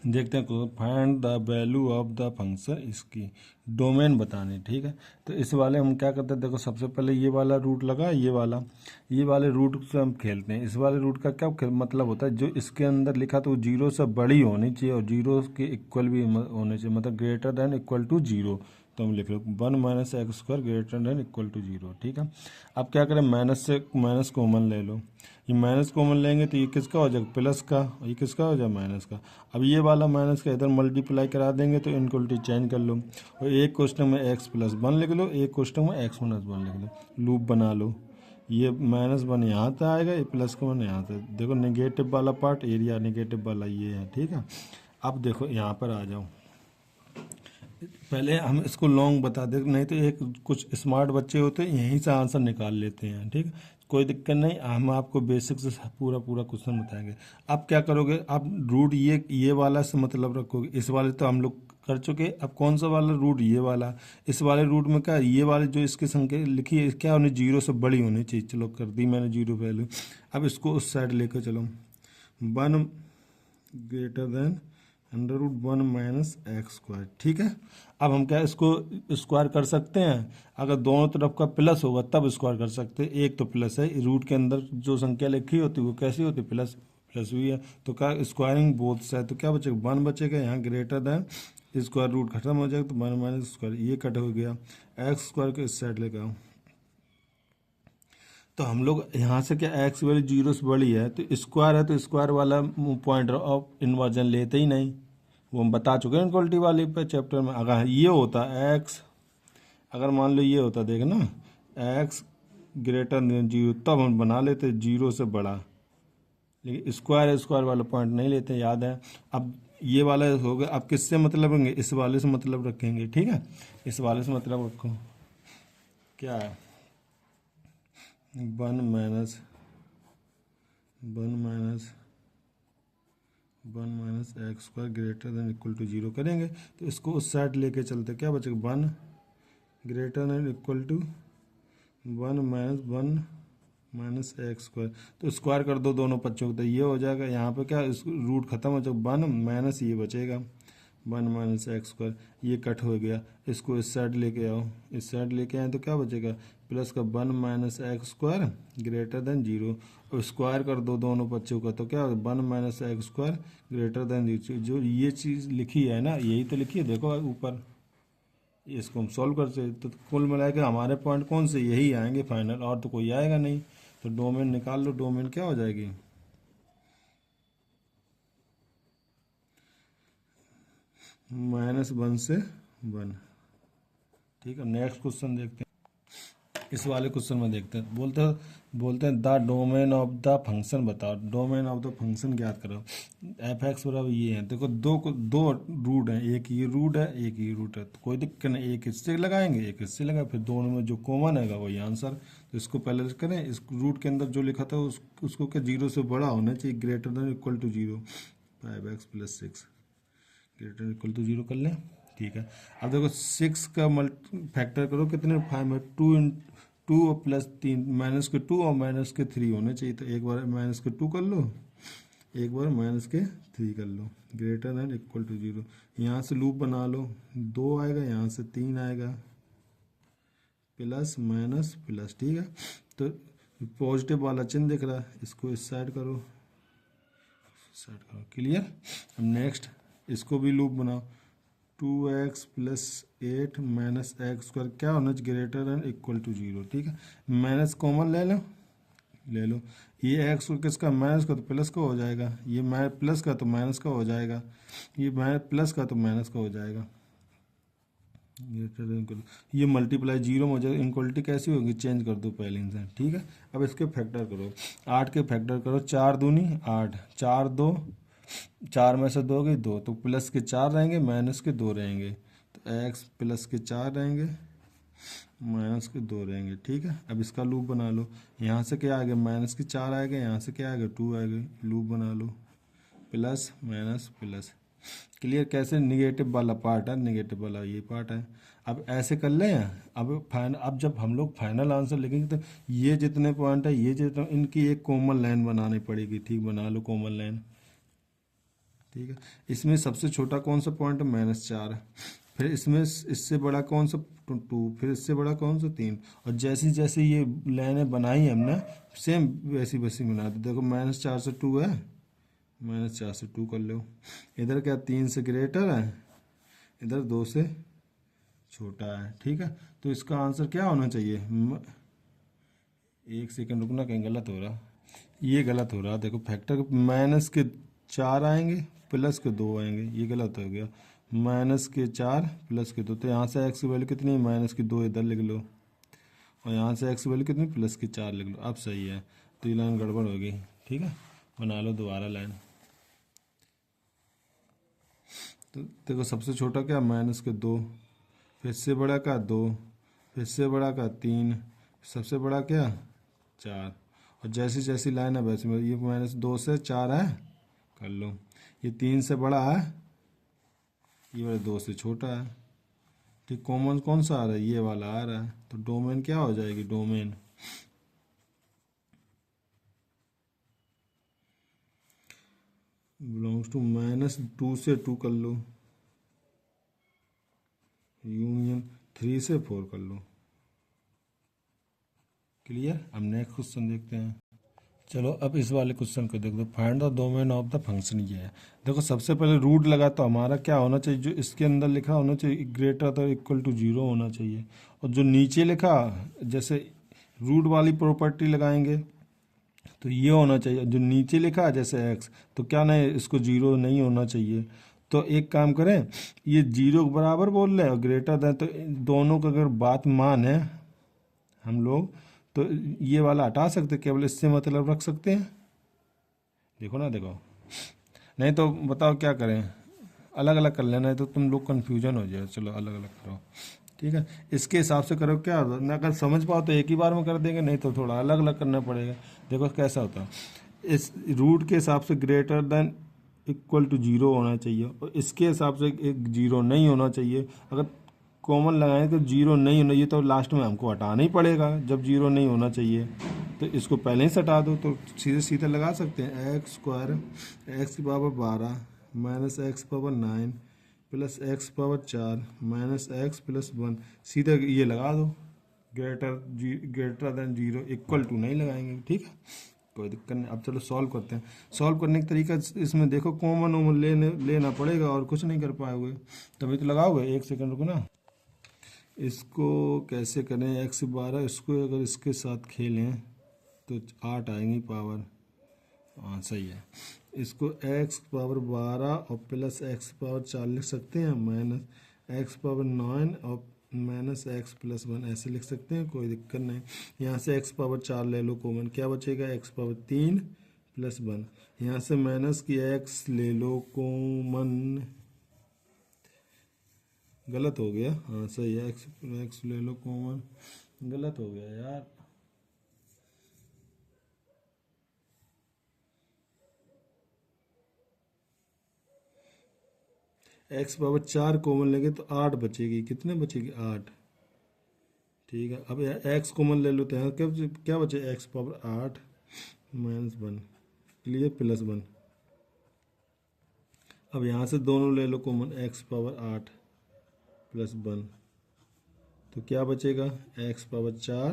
देखते हैं, find the value of the function, इसकी डोमेन बताने। ठीक है, तो इस वाले हम क्या करते हैं, देखो सबसे पहले ये वाला रूट लगा, ये वाले रूट से हम खेलते हैं। इस वाले रूट का क्या मतलब होता है, जो इसके अंदर लिखा तो वो जीरो से बड़ी होनी चाहिए और जीरो के इक्वल भी होने चाहिए, मतलब greater than equal to zero. तो हम लिख लो 1 minus x square greater than equal to zero. ठीक है, अब क्या करें, माइनस से माइनस कॉमन ले लो, ये माइनस कॉमन लेंगे तो ये किसका हो जाएगा, प्लस का, ये किसका हो जाएगा, माइनस का। अब ये वाला माइनस का इधर मल्टीप्लाई करा देंगे तो इनक्वलिटी चेंज कर लो, और एक क्वेश्चन में एक्स प्लस वन लिख लो, एक क्वेश्चन में एक्स माइनस वन लिख लो, लूप बना लो। ये माइनस वन यहाँ तक आएगा, ये प्लस का वन यहाँ तक। देखो नेगेटिव वाला पार्ट एरिया, नेगेटिव वाला ये है। ठीक है, अब देखो यहाँ पर आ जाओ, पहले हम इसको लॉन्ग बता दें, नहीं तो एक कुछ स्मार्ट बच्चे होते हैं यहीं से आंसर निकाल लेते हैं। ठीक है, कोई दिक्कत नहीं, हम आपको बेसिक से पूरा पूरा क्वेश्चन बताएंगे। अब क्या करोगे, आप रूट ये वाला से मतलब रखोगे, इस वाले तो हम लोग कर चुके। अब कौन सा वाला रूट, ये वाला, इस वाले रूट में क्या, ये वाले जो इसकी संख्या लिखी है क्या होनी, जीरो से बड़ी होनी चाहिए। चलो कर दी मैंने जीरो वैल्यू। अब इसको उस साइड लेकर चलो, 1 greater than under root 1 minus x square. ठीक है, अब हम क्या इसको स्क्वायर कर सकते हैं, अगर दोनों तरफ का प्लस होगा तब स्क्वायर कर सकते हैं। एक तो प्लस है, रूट के अंदर जो संख्या लिखी होती है वो कैसी होती है, प्लस प्लस हुई है, तो क्या स्क्वायरिंग बोथ साइड, तो क्या बचेगा 1 बचेगा, यहाँ ग्रेटर देन स्क्वायर रूट खत्म हो जाएगा तो 1 माइनस स्क्वायर, ये कट हो गया, एक्स स्क्वायर को इस साइड लेकर आओ। तो हम लोग यहाँ से क्या, एक्स वैल्यू जीरो से बड़ी है तो स्क्वायर है, तो स्क्वायर वाला पॉइंट ऑफ इन्वर्जन लेते ही नहीं, वो हम बता चुके हैं इनक्वलिटी वाले पे चैप्टर में। अगर ये होता एक्स, अगर मान लो ये होता, देख ना, एक्स ग्रेटर देन जीरो, तब हम बना लेते जीरो से बड़ा, लेकिन स्क्वायर वाला पॉइंट नहीं लेते, याद है। अब ये वाला हो गया, अब किससे मतलब रखेंगे, इस वाले से मतलब रखेंगे। ठीक है, इस वाले से मतलब रखो, क्या है, 1 minus 1 minus x square greater than equal to zero करेंगे, तो इसको उस साइड लेके चलते, क्या बचेगा 1 greater than equal to 1 minus x square, तो स्क्वायर कर दो दोनों बच्चों को तो ये हो जाएगा। यहाँ पे क्या, इस रूट खत्म हो जाएगा, 1 माइनस ये बचेगा 1 माइनस एक्स स्क्वायर, ये कट हो गया, इसको इस साइड लेके आओ, इस साइड लेके आए तो क्या बचेगा, प्लस का 1 minus x square greater than zero, और स्क्वायर कर दो दोनों बच्चों का तो क्या होगा 1 minus x square greater than zero. जो ये चीज़ लिखी है ना, यही तो लिखी है, देखो ऊपर, इसको हम सॉल्व कर सकते, तो कुल मिला के हमारे पॉइंट कौन से, यही आएंगे फाइनल, और तो कोई आएगा नहीं। तो डोमेन निकाल लो, डोमेन क्या हो जाएगी, -1 से 1। ठीक है, नेक्स्ट क्वेश्चन देखते हैं, इस वाले क्वेश्चन में देखते हैं, बोलते हैं the domain of the function बताओ, डोमेन ऑफ द फंक्शन ज्ञात करो। एफ एक्स बराबर ये है, देखो दो रूट हैं, एक ये रूट है एक ये रूट है, तो कोई दिक्कत नहीं, एक इससे लगाएंगे एक इससे लगाए, फिर दोनों में जो कॉमन है वही आंसर। तो इसको पहले करें, इस रूट के अंदर जो लिखा था उसको क्या जीरो से बड़ा होना चाहिए, greater than equal to zero, 5x + 6 greater equal to zero कर लें। ठीक है, अब देखो 6 का फैक्टर करो, कितने 5 में 2 और प्लस 3, -2 और -3 होने चाहिए, तो एक बार -2 कर लो, एक बार -3 कर लो, greater than equal to zero. यहाँ से लूप बना लो, 2 आएगा, यहाँ से 3 आएगा, प्लस माइनस प्लस। ठीक है, तो पॉजिटिव वाला चिन्ह दिख रहा है, इसको इस साइड करो, क्लियर। अब नेक्स्ट इसको भी लूप बनाओ, 2x + 8 - एक्स स्क्वायर क्या होना चाहिए, greater than equal to zero. ठीक है, माइनस कॉमन ले लो, ये एक्स को किसका, माइनस का तो प्लस का हो जाएगा, ये प्लस का तो माइनस का हो जाएगा, ये प्लस का तो माइनस का हो जाएगा, ये मल्टीप्लाई जीरो में हो जाएगा, इनक्वलिटी कैसी होगी, चेंज कर दो पहले इनसे। ठीक है, अब इसके फैक्टर करो, 8 के फैक्टर करो, 4 दूनी 8, 4 2, 4 में से 2 गई 2, तो प्लस के 4 रहेंगे माइनस के 2 रहेंगे, तो एक्स प्लस के 4 रहेंगे माइनस के 2 रहेंगे। ठीक है, अब इसका लूप बना लो, यहाँ से क्या आ गया, माइनस के 4 आएगा, यहाँ से क्या आएगा 2 आएगा, लूप बना लो, प्लस माइनस प्लस। क्लियर, कैसे, निगेटिव वाला पार्ट है, निगेटिव वाला ये पार्ट है। अब ऐसे कर लें, अब जब हम लोग फाइनल आंसर लिखेंगे तो ये जितने पॉइंट है, ये जितने, इनकी एक कॉमन लाइन बनानी पड़ेगी। ठीक, बना लो कॉमन लाइन, ठीक है। इसमें सबसे छोटा कौन सा पॉइंट है, -4। फिर इसमें इससे बड़ा कौन सा, 2। फिर इससे बड़ा कौन सा, 3। और जैसी जैसी ये लाइनें बनाई हमने, सेम वैसी वैसी बना दी। देखो -4 से 2 है, -4 से 2 कर लो। इधर क्या 3 से ग्रेटर है, इधर 2 से छोटा है। ठीक है, तो इसका आंसर क्या होना चाहिए, एक सेकंड रुकना, कहीं गलत हो रहा, ये गलत हो रहा। देखो फैक्टर -4 आएंगे, +2 आएंगे, ये गलत हो गया। -4 +2, तो यहाँ से x की वैल्यू कितनी है, -2 इधर लिख लो, और यहाँ से x की वैल्यू कितनी, +4 लिख लो। अब सही है, तो ये लाइन गड़बड़ हो गई। ठीक है, बना लो दोबारा लाइन। तो देखो सबसे छोटा क्या, -2, फिर से बड़ा का 2, फिर से बड़ा का 3, सबसे बड़ा क्या 4। और जैसी जैसी लाइन है वैसे में, ये -2 से 4 है, कर लो। ये 3 से बड़ा है, ये वाला 2 से छोटा है। ठीक, कॉमन कौन सा आ रहा है, ये वाला आ रहा है। तो डोमेन क्या हो जाएगी, डोमेन बिलोंग्स टू -2 से 2 कर लो, यूनियन 3 से 4 कर लो। क्लियर। अब नेक्स्ट क्वेश्चन देखते हैं। चलो अब इस वाले क्वेश्चन को देख दो, find the domain of the function. ये है, देखो सबसे पहले रूट लगा, तो हमारा क्या होना चाहिए, जो इसके अंदर लिखा होना चाहिए ग्रेटर तो इक्वल टू 0 होना चाहिए। और जो नीचे लिखा, जैसे रूट वाली प्रॉपर्टी लगाएंगे तो ये होना चाहिए। जो नीचे लिखा है जैसे x, तो क्या नहीं, इसको 0 नहीं होना चाहिए। तो एक काम करें, ये 0 के बराबर बोल रहे हैं और ग्रेटर दें, तो दोनों का अगर बात मान है हम लोग, तो ये वाला हटा सकते, केवल इससे मतलब रख सकते हैं। देखो ना, देखो, नहीं तो बताओ क्या करें, अलग अलग कर लेना है, तो तुम लोग कन्फ्यूजन हो जाए। चलो अलग अलग करो, ठीक है। इसके हिसाब से करो, क्या होता है, अगर समझ पाओ तो एक ही बार में कर देंगे, नहीं तो थोड़ा अलग अलग करना पड़ेगा। देखो कैसा होता है, इस रूट के हिसाब से ग्रेटर देन इक्वल टू 0 होना चाहिए, और इसके हिसाब से एक 0 नहीं होना चाहिए। अगर कॉमन लगाएं तो 0 नहीं होना, ये तो लास्ट में हमको हटाना ही पड़ेगा। जब 0 नहीं होना चाहिए तो इसको पहले ही हटा दो, तो सीधे सीधे लगा सकते हैं। x² x की power 12 -x power 9 +x power 4 -x +1, सीधे ये लगा दो। ग्रेटर देन 0 इक्वल टू नहीं लगाएंगे, ठीक है, कोई दिक्कत नहीं। अब चलो सॉल्व करते हैं। सॉल्व करने का तरीका इसमें देखो, कॉमन वॉमन लेना पड़ेगा, और कुछ नहीं कर पाओगे, तभी तो लगाओगे। एक सेकंड रुको ना, इसको कैसे करें, x12, इसको अगर इसके साथ खेलें तो 8 आएंगी पावर, हाँ सही है। इसको x पावर 12 और +x पावर 4 लिख सकते हैं, -x पावर 9 और -x +1 ऐसे लिख सकते हैं, कोई दिक्कत नहीं। यहाँ से x पावर 4 ले लो कॉमन, क्या बचेगा, x पावर 3 +1। यहाँ से माइनस की x ले लो कॉमन, गलत हो गया, हाँ सही है, x ले लो कॉमन, गलत हो गया यार। x पावर 4 कॉमन लेंगे तो 8 बचेगी, कितने बचेगी, 8। ठीक है, अब x कॉमन ले लो तो यहाँ क्या क्या बचे, x पावर 8 -1, क्लियर, +1। अब यहाँ से दोनों ले लो कॉमन, x पावर 8 +1, तो क्या बचेगा, x पावर 4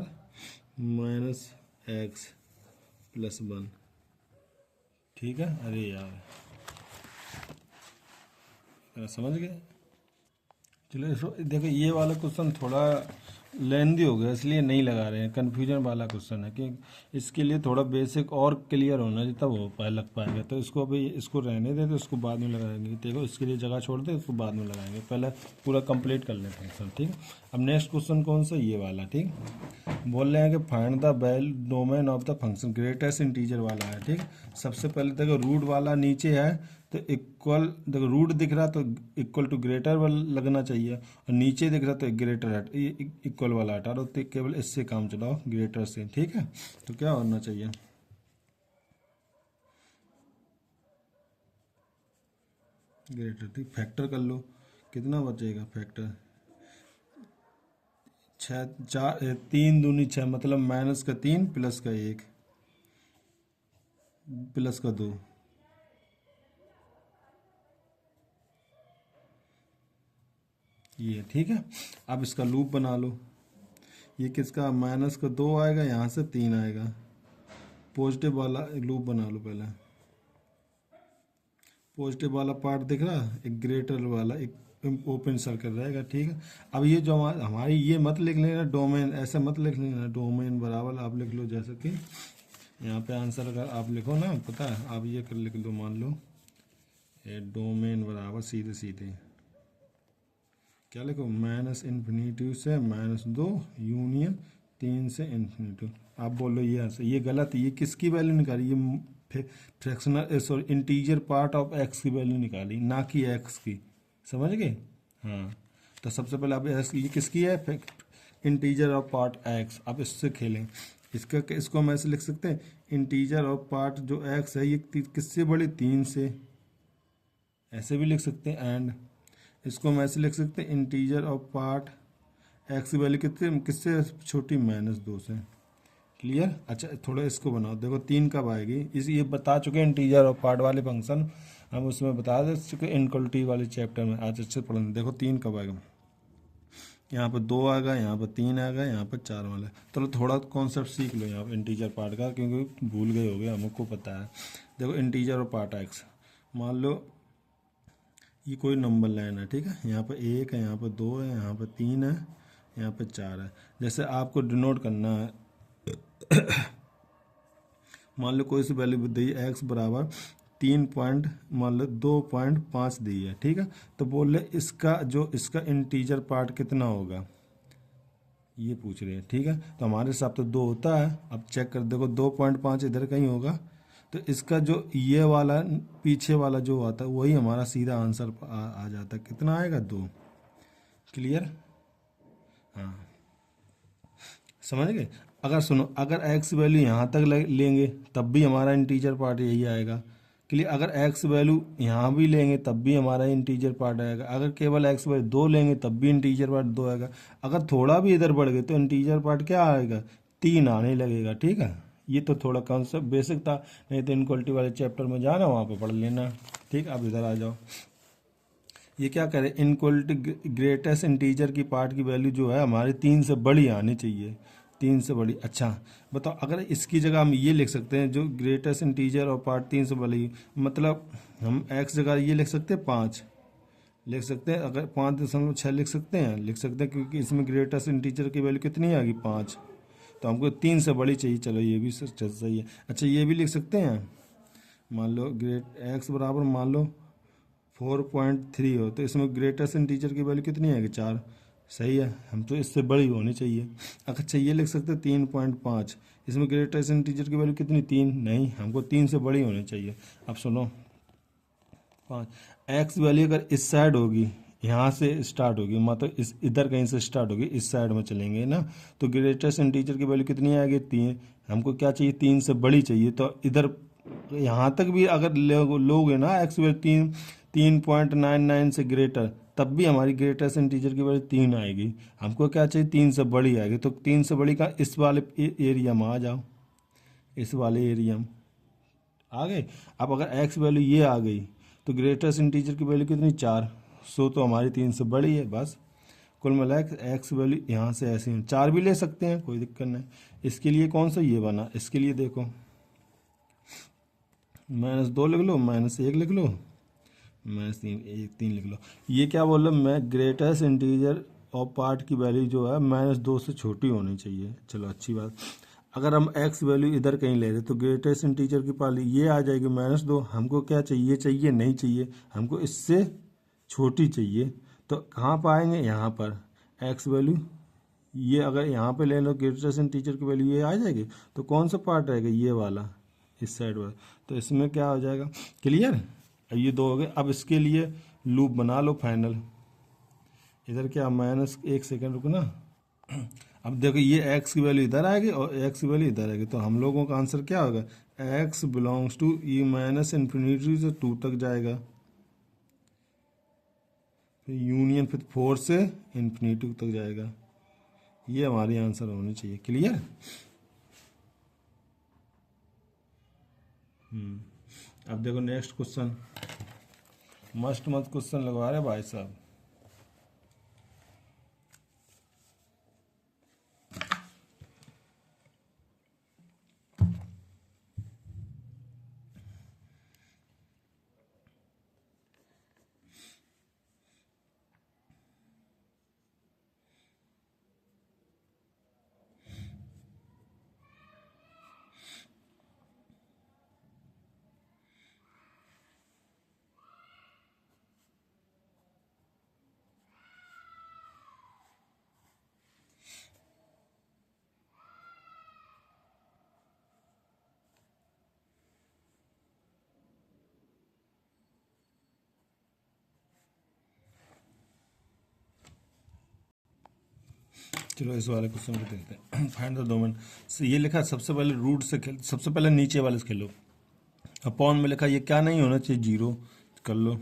-x +1। ठीक है, अरे यार समझ गए। चलो इसको देखो, ये वाला क्वेश्चन थोड़ा लेंदी हो गया, इसलिए नहीं लगा रहे हैं, कन्फ्यूजन वाला क्वेश्चन है कि इसके लिए थोड़ा बेसिक और क्लियर होना चाहिए, तब हो लग पाएगा। तो इसको अभी इसको रहने दे, तो इसको बाद में लगाएंगे। देखो इसके लिए जगह छोड़ दे, उसको बाद में लगाएंगे, पहले पूरा कंप्लीट कर लेते हैं सर, ठीक। अब नेक्स्ट क्वेश्चन कौन सा, ये वाला, ठीक। बोल रहे हैं कि find the domain of the function, greatest integer वाला है, ठीक। सबसे पहले देखो रूट वाला नीचे है, तो इक्वल, देखो रूट दिख रहा तो इक्वल टू ग्रेटर वाला लगना चाहिए, और नीचे दिख रहा तो ग्रेटर हट, इक्वल वाला हटा दो, तो केवल इससे काम चलाओ, ग्रेटर से, ठीक है। तो क्या होना चाहिए, ग्रेटर, ठीक। फैक्टर कर लो, कितना बचेगा फैक्टर, 3 दूनी 6, मतलब -3 +1 +2, ये ठीक है। अब इसका लूप बना लो। ये किसका, माइनस का 2 आएगा, यहाँ से 3 आएगा। पॉजिटिव वाला लूप बना लो पहले। पॉजिटिव वाला पार्ट दिख रहा, एक ग्रेटर वाला एक ओपन सर्कल रहेगा, ठीक है। अब ये जो हमारी ये मत लिख लेना डोमेन, ऐसे मत लिख लेना डोमेन बराबर, आप लिख लो जैसे कि यहाँ पे आंसर अगर आप लिखो ना, पता है आप ये कर लिख लो, मान लो ये डोमेन बराबर सीधे सीधे क्या लिखो, माइनस इन्फिनिटी से -2 यूनियन 3 से इन्फिनिटी। आप बोलो ये आंसर, ये गलत है, ये किसकी वैल्यू निकाली, ये fractional sorry integer part of x की वैल्यू निकाली, ना कि एक्स की, समझ गए। हाँ, तो सबसे पहले आप ये किसकी है, इंटीजर ऑफ पार्ट एक्स। अब इससे खेलें, इसको हम ऐसे लिख सकते हैं, इंटीजर ऑफ पार्ट जो एक्स है ये किससे बड़ी, 3 से, ऐसे भी लिख सकते हैं। एंड इसको हम ऐसे लिख सकते हैं, इंटीजर ऑफ पार्ट एक्स की वैल्यू किससे छोटी, -2 से। क्लियर। अच्छा थोड़ा इसको बनाओ, देखो 3 कब आएगी, इस ये बता चुके हैं इंटीजर और पार्ट वाले फंक्शन, हम उसमें बता दे चुके इनक्वलिटी वाले चैप्टर में, आज अच्छे पढ़ेंगे। देखो 3 कब आएगा, यहाँ पर 2 आएगा, यहाँ पर 3 आएगा, यहाँ पर 4 वाला। चलो थोड़ा कॉन्सेप्ट सीख लो यहाँ पर इंटीजर पार्ट का, क्योंकि भूल गए होगे, हमको पता है। देखो इंटीजर और पार्ट एक्स, मान लो ये कोई नंबर लाइन है, ठीक है। यहाँ पर 1 है, यहाँ पर 2 है, यहाँ पर 3 है, यहाँ पर 4 है। जैसे आपको डिनोट करना है, मान लो कोई सी वैल्यू दी है, एक्स बराबर 3 पॉइंट, मान लो 2.5 दी है, ठीक है। तो बोल रहे इसका इंटीजर पार्ट कितना होगा, ये पूछ रहे हैं, ठीक है। तो हमारे हिसाब से 2 होता है। अब चेक कर देखो 2.5 इधर कहीं होगा, तो इसका जो ये वाला पीछे वाला जो आता है वही हमारा सीधा आंसर आ जाता है, कितना आएगा, 2। क्लियर। हाँ समझ गए। अगर सुनो, अगर एक्स वैल्यू यहाँ तक लेंगे तब भी हमारा इंटीजर पार्ट यही आएगा। क्लियर। अगर एक्स वैल्यू यहाँ भी लेंगे तब भी हमारा इंटीजर पार्ट आएगा। अगर केवल एक्स वैल्यू 2 लेंगे तब भी इंटीजर पार्ट 2 आएगा। अगर थोड़ा भी इधर बढ़ गए तो इंटीजर पार्ट क्या आएगा, 3 आने लगेगा, ठीक है। ये तो थोड़ा कॉन्सेप्ट बेसिक था, नहीं तो इनक्वलिटी वाले चैप्टर में जाना, वहाँ पे पढ़ लेना, ठीक। अब इधर आ जाओ, ये क्या करें, इनक्वलिटी ग्रेटेस्ट इंटीजर की पार्ट की वैल्यू जो है हमारी 3 से बड़ी आनी चाहिए, 3 से बड़ी। अच्छा बताओ, अगर इसकी जगह हम ये लिख सकते हैं, जो ग्रेटेस्ट इंटीजर और पार्ट 3 से बड़ी, मतलब हम एक्स जगह ये लिख सकते हैं 5 लिख सकते हैं, अगर 5.6 लिख सकते हैं क्योंकि इसमें ग्रेटेस्ट इंटीजर की वैल्यू कितनी आ गई, 5। तो हमको 3 से बड़ी चाहिए, चलो ये भी सही है। अच्छा ये भी लिख सकते हैं, मान लो ग्रेट एक्स बराबर मान लो 4.3 हो, तो इसमें ग्रेटेस्ट इंटीजर की वैल्यू कितनी आएगी, 4। सही है, हम तो इससे बड़ी होनी चाहिए। अच्छा ये लिख सकते हैं 3.5, इसमें ग्रेटेस्ट इंटीजर की वैल्यू कितनी, 3। नहीं, हमको 3 से बड़ी होनी चाहिए। अब सुनो 5, एक्स वैल्यू अगर इस साइड होगी, यहाँ से स्टार्ट होगी, मतलब इस इधर कहीं से स्टार्ट होगी, इस साइड में चलेंगे ना, तो ग्रेटेस्ट इंटीजर की वैल्यू कितनी आएगी, 3। हमको क्या चाहिए, 3 से बड़ी चाहिए। तो इधर यहाँ तक भी अगर लोगे ना एक्स वैल्यू 3.99 से ग्रेटर, तब भी हमारी ग्रेटेस्ट इंटीजर की वैल्यू 3 आएगी। हमको क्या चाहिए, 3 से बड़ी आएगी। तो 3 से बड़ी का इस वाले एरिया में आ जाओ, इस वाले एरिया में आ गए। अब अगर एक्स वैल्यू ये आ गई तो ग्रेटेस्ट इंटीजर की वैल्यू कितनी, 4। सो तो हमारी 3 से बड़ी है, बस। कुल मिला एक्स वैल्यू यहाँ से ऐसे 4 भी ले सकते हैं, कोई दिक्कत नहीं। इसके लिए कौन सा ये बना, इसके लिए देखो -2 लिख लो, -1 लिख लो, -3 लिख लो। ये क्या बोल रहा, मैं ग्रेटेस्ट इंटीजर और पार्ट की वैल्यू जो है -2 से छोटी होनी चाहिए। चलो अच्छी बात। अगर हम एक्स वैल्यू इधर कहीं ले रहे तो ग्रेटेस्ट इंटीजर की वैल्यू ये आ जाएगी -2। हमको क्या चाहिए, चाहिए नहीं चाहिए, हमको इससे छोटी चाहिए। तो कहाँ पाएंगे, यहाँ पर एक्स वैल्यू ये अगर यहाँ पे ले लो ग्रेटेस्ट इंटीजर की वैल्यू ये आ जाएगी, तो कौन सा पार्ट रहेगा, ये वाला, इस साइड वाला। तो इसमें क्या हो जाएगा, क्लियर। अब ये 2 हो गए। अब इसके लिए लूप बना लो फाइनल। इधर क्या, -1 सेकेंड रुको ना। अब देखो ये एक्स की वैल्यू इधर आएगी और एक्स की वैल्यू इधर आएगी, तो हम लोगों का आंसर क्या होगा, एक्स बिलोंग्स टू ये -इन्फिनिटी से 2 तक जाएगा, फिर यूनियन फिर 4 से इन्फिनिटी तक जाएगा। ये हमारी आंसर होनी चाहिए। क्लियर। अब देखो नेक्स्ट क्वेश्चन, मस्त क्वेश्चन लगवा रहे भाई साहब। चलो इस वाले क्वेश्चन को देखते हैं। Find the domain. ये लिखा सबसे पहले रूट से खेल, सबसे पहले नीचे वाले से खेलो। अपॉन में लिखा ये क्या नहीं होना चाहिए, जीरो कर लो।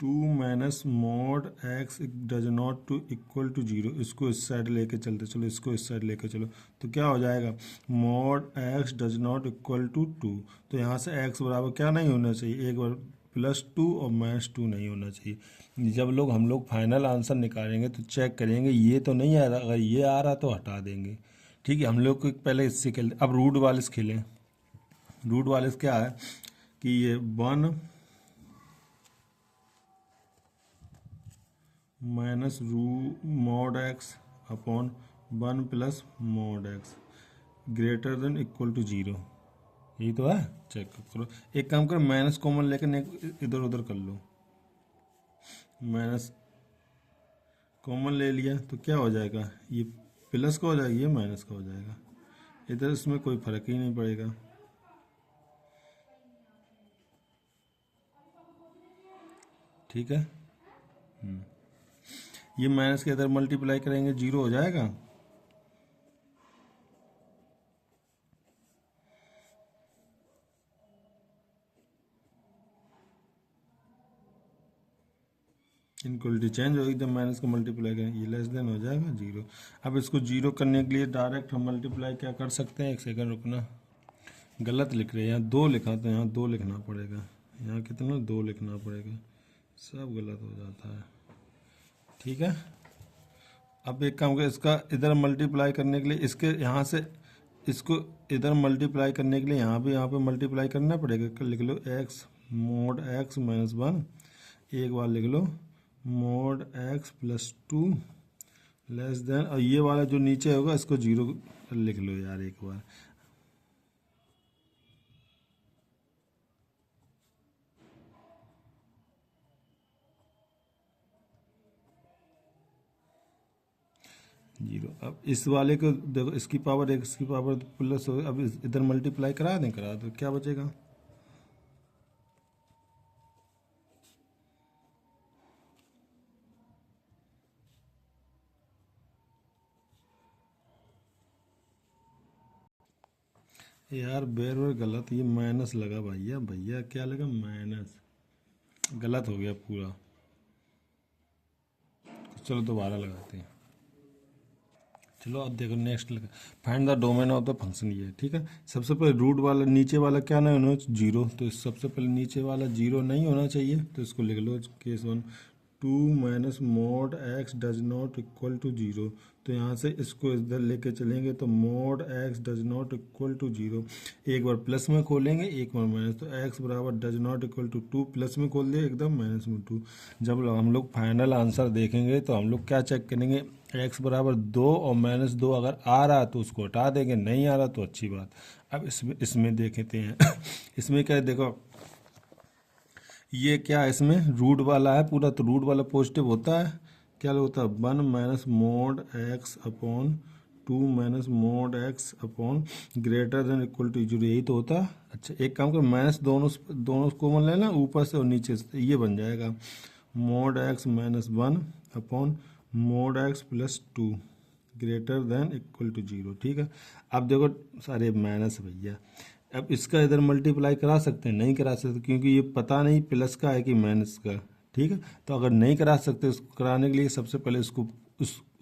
2 minus mod x does not to equal to zero, इसको इस साइड लेके चलते चलो, इसको इस साइड लेके चलो, तो क्या हो जाएगा, mod x does not equal to 2। तो यहाँ से एक्स बराबर क्या नहीं होना चाहिए, एक बार +2 और -2 नहीं होना चाहिए। जब हम लोग फाइनल आंसर निकालेंगे तो चेक करेंगे ये तो नहीं आ रहा, अगर ये आ रहा तो हटा देंगे। ठीक है, हम लोग को पहले इससे खेल, अब रूट वाले से खेलें। रूट वाले से क्या है कि ये 1 minus mod x upon 1 plus mod x greater than equal to zero, यही तो है। चेक करो, एक काम करो, माइनस कॉमन लेकर इधर उधर कर लो। माइनस कॉमन ले लिया तो क्या हो जाएगा, ये प्लस का हो जाएगा, ये माइनस का हो जाएगा। इधर इसमें कोई फर्क ही नहीं पड़ेगा। ठीक है, ये माइनस के इधर मल्टीप्लाई करेंगे, जीरो हो जाएगा। इनक्वलिटी चेंज होगी जब माइनस का मल्टीप्लाई करें, ये लेस देन हो जाएगा जीरो। अब इसको जीरो करने के लिए डायरेक्ट हम मल्टीप्लाई क्या कर सकते हैं, एक सेकंड रुकना, गलत लिख रहे हैं, यहाँ 2 लिखा तो यहाँ 2 लिखना पड़ेगा, यहाँ कितना 2 लिखना पड़ेगा, सब गलत हो जाता है। ठीक है, अब एक काम कर, इसका इधर मल्टीप्लाई करने के लिए इसके यहाँ से इसको इधर मल्टीप्लाई करने के लिए यहाँ पे मल्टीप्लाई करना पड़ेगा। लिख लो एक्स मॉड एक्स -1, एक बार लिख लो मॉड एक्स +2 लेस देन, और ये वाला जो नीचे होगा इसको जीरो लिख लो यार एक बार। जीरो। अब इस वाले को देखो, इसकी पावर एक, इसकी पावर प्लस हो, अब इधर मल्टीप्लाई करा दें, करा दो, क्या बचेगा, यार बेर बेर गलत, ये माइनस लगा भैया, भैया क्या लगा, माइनस, गलत हो गया पूरा। चलो दोबारा लगाते हैं। चलो अब देखो नेक्स्ट लगा, find the domain of the function, ये ठीक है। सबसे पहले रूट वाला नीचे वाला क्या नहीं होना, जीरो, तो सबसे पहले नीचे वाला जीरो नहीं होना चाहिए, तो इसको लिख लो case 1, 2 minus mod x does not equal to zero, तो यहाँ से इसको इधर लेके चलेंगे तो mod x does not equal to zero, एक बार प्लस में खोलेंगे एक बार माइनस, तो एक्स बराबर does not equal to 2, plus में खोल दिया एकदम, माइनस में 2। जब हम लोग फाइनल आंसर देखेंगे तो हम लोग क्या चेक करेंगे, एक्स बराबर 2 और -2 अगर आ रहा तो उसको हटा देंगे, नहीं आ रहा तो अच्छी बात। अब इसमें देखते हैं इसमें क्या है, देखो ये क्या है, इसमें रूट वाला है पूरा, तो रूट वाला पॉजिटिव होता है, क्या होता है 1 minus mod x upon 2 minus mod x upon greater than equal to zero, यही तो होता है। अच्छा एक काम कर, माइनस दोनों दोनों कॉमन लेना, ऊपर से और नीचे से, ये बन जाएगा mod x -1 upon mod x +2 greater than equal to zero. ठीक है, अब देखो सारे माइनस भैया, अब इसका इधर मल्टीप्लाई करा सकते हैं, नहीं करा सकते क्योंकि ये पता नहीं प्लस का है कि माइनस का। ठीक है, तो अगर नहीं करा सकते उसको कराने के लिए सबसे पहले इसको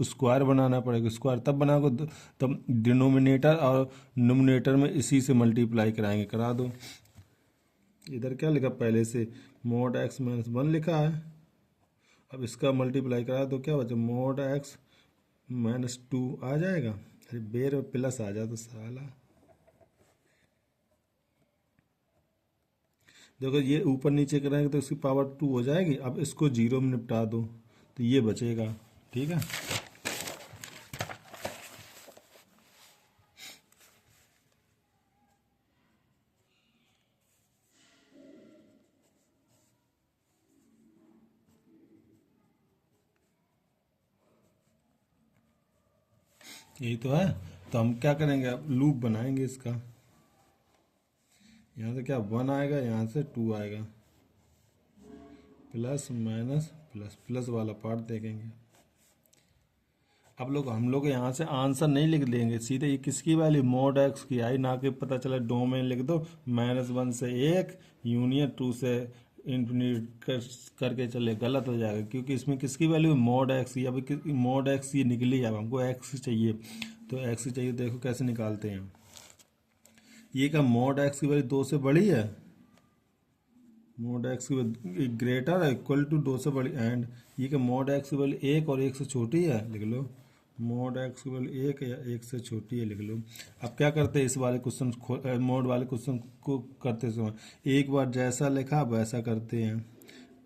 स्क्वायर बनाना पड़ेगा। स्क्वायर तब बनाओगे तब डिनोमिनेटर और नोमिनेटर में इसी से मल्टीप्लाई कराएंगे, करा दो। इधर क्या लिखा पहले से, मॉड एक्स -1 लिखा है, अब इसका मल्टीप्लाई करा दो, क्या बचा मॉड एक्स -2 आ जाएगा, अरे बेर प्लस आ जाता साला। देखो ये ऊपर नीचे करेंगे तो इसकी पावर 2 हो जाएगी, अब इसको जीरो में निपटा दो तो ये बचेगा। ठीक है, यही तो है। तो हम क्या करेंगे, अब लूप बनाएंगे इसका, यहाँ से क्या 1 आएगा, यहाँ से 2 आएगा, प्लस माइनस प्लस, प्लस वाला पार्ट देखेंगे। अब हम लोग यहाँ से आंसर नहीं लिख देंगे, सीधे ये किसकी वैल्यू मॉड एक्स की आई, ना कि पता चला डोमेन लिख दो -1 से 1 यूनियन 2 से इन्फिनिट करके चले, गलत हो जाएगा, क्योंकि इसमें किसकी वैल्यू मॉड एक्स की। अभी मॉड एक्स ये निकली, अब हमको एक्स चाहिए, तो एक्स चाहिए, देखो कैसे निकालते हैं। ये क्या मॉड एक्स की वैल्यू 2 से बड़ी है, मॉड एक्स की ग्रेटर है इक्वल टू 2 से बड़ी, एंड ये क्या मॉड एक्स की वैल्यू 1 और 1 से छोटी है, लिख लो मॉड एक्स की वैल्यू 1 या 1 से छोटी है, लिख लो। अब क्या करते हैं, इस वाले क्वेश्चन मॉड वाले क्वेश्चन को करते समय एक बार जैसा लिखा वैसा करते हैं,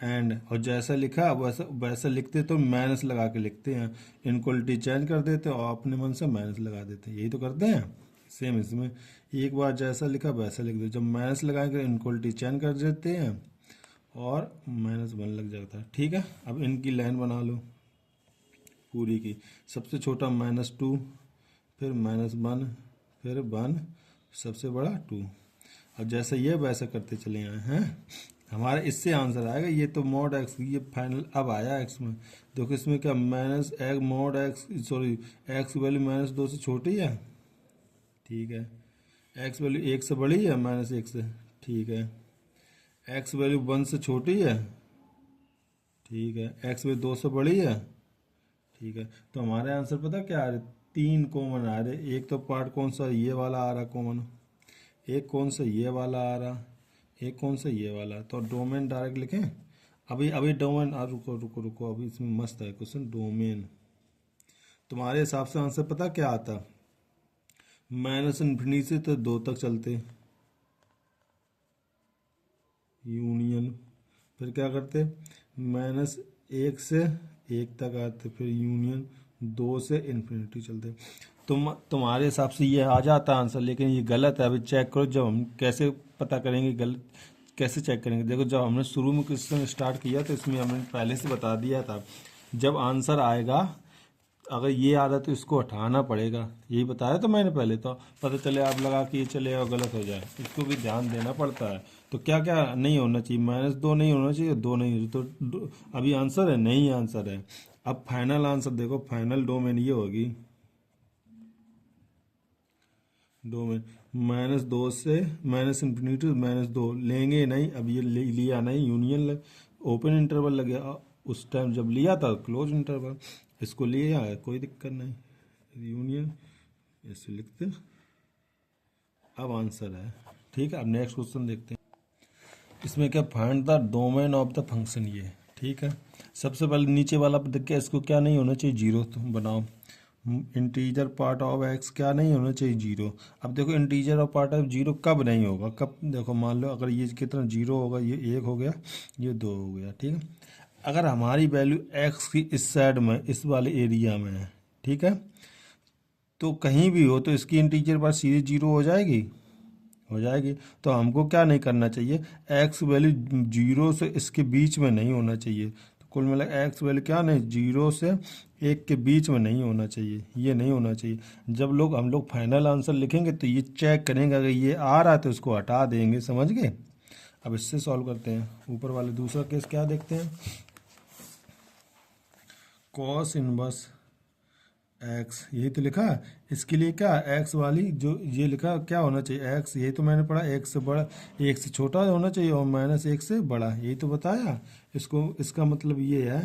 एंड और जैसा लिखा वैसा वैसा लिखते तो माइनस लगा के लिखते हैं, इनक्वलिटी चेंज कर देते और अपने मन से माइनस लगा देते हैं, यही तो करते हैं। सेम इसमें एक बार जैसा लिखा वैसा लिख दो, जब माइनस लगाएंगे इनक्वलिटी चेंज कर देते हैं और -1 लग जाता है। ठीक है, अब इनकी लाइन बना लो पूरी की, सबसे छोटा -2, फिर -1, फिर 1, सबसे बड़ा 2, अब जैसे ये वैसा करते चले आए हैं, हमारे इससे आंसर आएगा। ये तो मॉड एक्स, ये फाइनल अब आया एक्स में, देखो इसमें क्या माइनस एक mod x, sorry x value -2 से छोटी है, ठीक है, एक्स वैल्यू 1 से बड़ी है -1 से, ठीक है, एक्स वैल्यू 1 से छोटी है, ठीक है, एक्स वैल्यू 2 से बड़ी है, ठीक है। तो हमारे आंसर पता क्या आ रहे, 3 कॉमन आ रहे, एक तो पार्ट कौन सा ये वाला आ रहा कॉमन, एक कौन सा ये वाला आ रहा, एक कौन सा ये वाला, तो डोमेन डायरेक्ट लिखें। अभी अभी डोमेन, रुको रुको रुको, अभी इसमें मस्त है क्वेश्चन, डोमेन तुम्हारे हिसाब से आंसर पता क्या आता, -∞ से तो 2 तक चलते, यूनियन, फिर क्या करते -1 से 1 तक आते, फिर यूनियन 2 से इन्फिनिटी चलते। तुम्हारे हिसाब से ये आ जाता आंसर, लेकिन ये गलत है। अभी चेक करो, जब हम कैसे पता करेंगे गलत, कैसे चेक करेंगे, देखो जब हमने शुरू में क्वेश्चन स्टार्ट किया तो इसमें हमने पहले से बता दिया था, जब आंसर आएगा अगर ये आ रहा तो इसको हटाना पड़ेगा, यही बताया तो मैंने पहले, तो पता चले आप लगा कि ये चले और गलत हो जाए, इसको भी ध्यान देना पड़ता है। तो क्या क्या नहीं होना चाहिए, -2 नहीं होना चाहिए, 2 नहीं होना, तो अभी आंसर है नहीं, आंसर है। अब फाइनल आंसर देखो, फाइनल डोमेन ये होगी, डोमेन -2 से -∞ टू -2 लेंगे नहीं, अब ये लिया नहीं, यूनियन ओपन इंटरवल लगे, उस टाइम जब लिया था क्लोज इंटरवल, इसको लिया है कोई दिक्कत नहीं, यूनियन ऐसे लिखते, अब आंसर है। ठीक है, अब नेक्स्ट क्वेश्चन देखते हैं। इसमें क्या, find the domain of the function, ये ठीक है। सबसे पहले नीचे वाला देख के, इसको क्या नहीं होना चाहिए, 0, तो बनाओ इंटीजर पार्ट ऑफ एक्स क्या नहीं होना चाहिए, 0। अब देखो इंटीजर और पार्ट ऑफ 0 कब नहीं होगा, कब, देखो मान लो अगर ये कितना 0 होगा, ये 1 हो गया, ये 2 हो गया, ठीक है। अगर हमारी वैल्यू एक्स की इस साइड में, इस वाले एरिया में है, ठीक है, तो कहीं भी हो तो इसकी इंटीजर बार सीधे 0 हो जाएगी, हो जाएगी। तो हमको क्या नहीं करना चाहिए, एक्स वैल्यू 0 से इसके बीच में नहीं होना चाहिए, तो कुल मिला एक्स वैल्यू क्या नहीं, 0 से 1 के बीच में नहीं होना चाहिए, ये नहीं होना चाहिए। जब हम लोग फाइनल आंसर लिखेंगे तो ये चेक करेंगे, अगर ये आ रहा है तो इसको हटा देंगे, समझ गए। अब इससे सॉल्व करते हैं, ऊपर वाले दूसरा केस क्या देखते हैं, कॉस इनवर्स एक्स, यही तो लिखा है, इसके लिए क्या एक्स वाली जो ये लिखा क्या होना चाहिए, एक्स, यही तो मैंने पढ़ा, 1 से बड़ा, 1 से छोटा होना चाहिए और -1 से बड़ा, यही तो बताया। इसको, इसका मतलब ये है,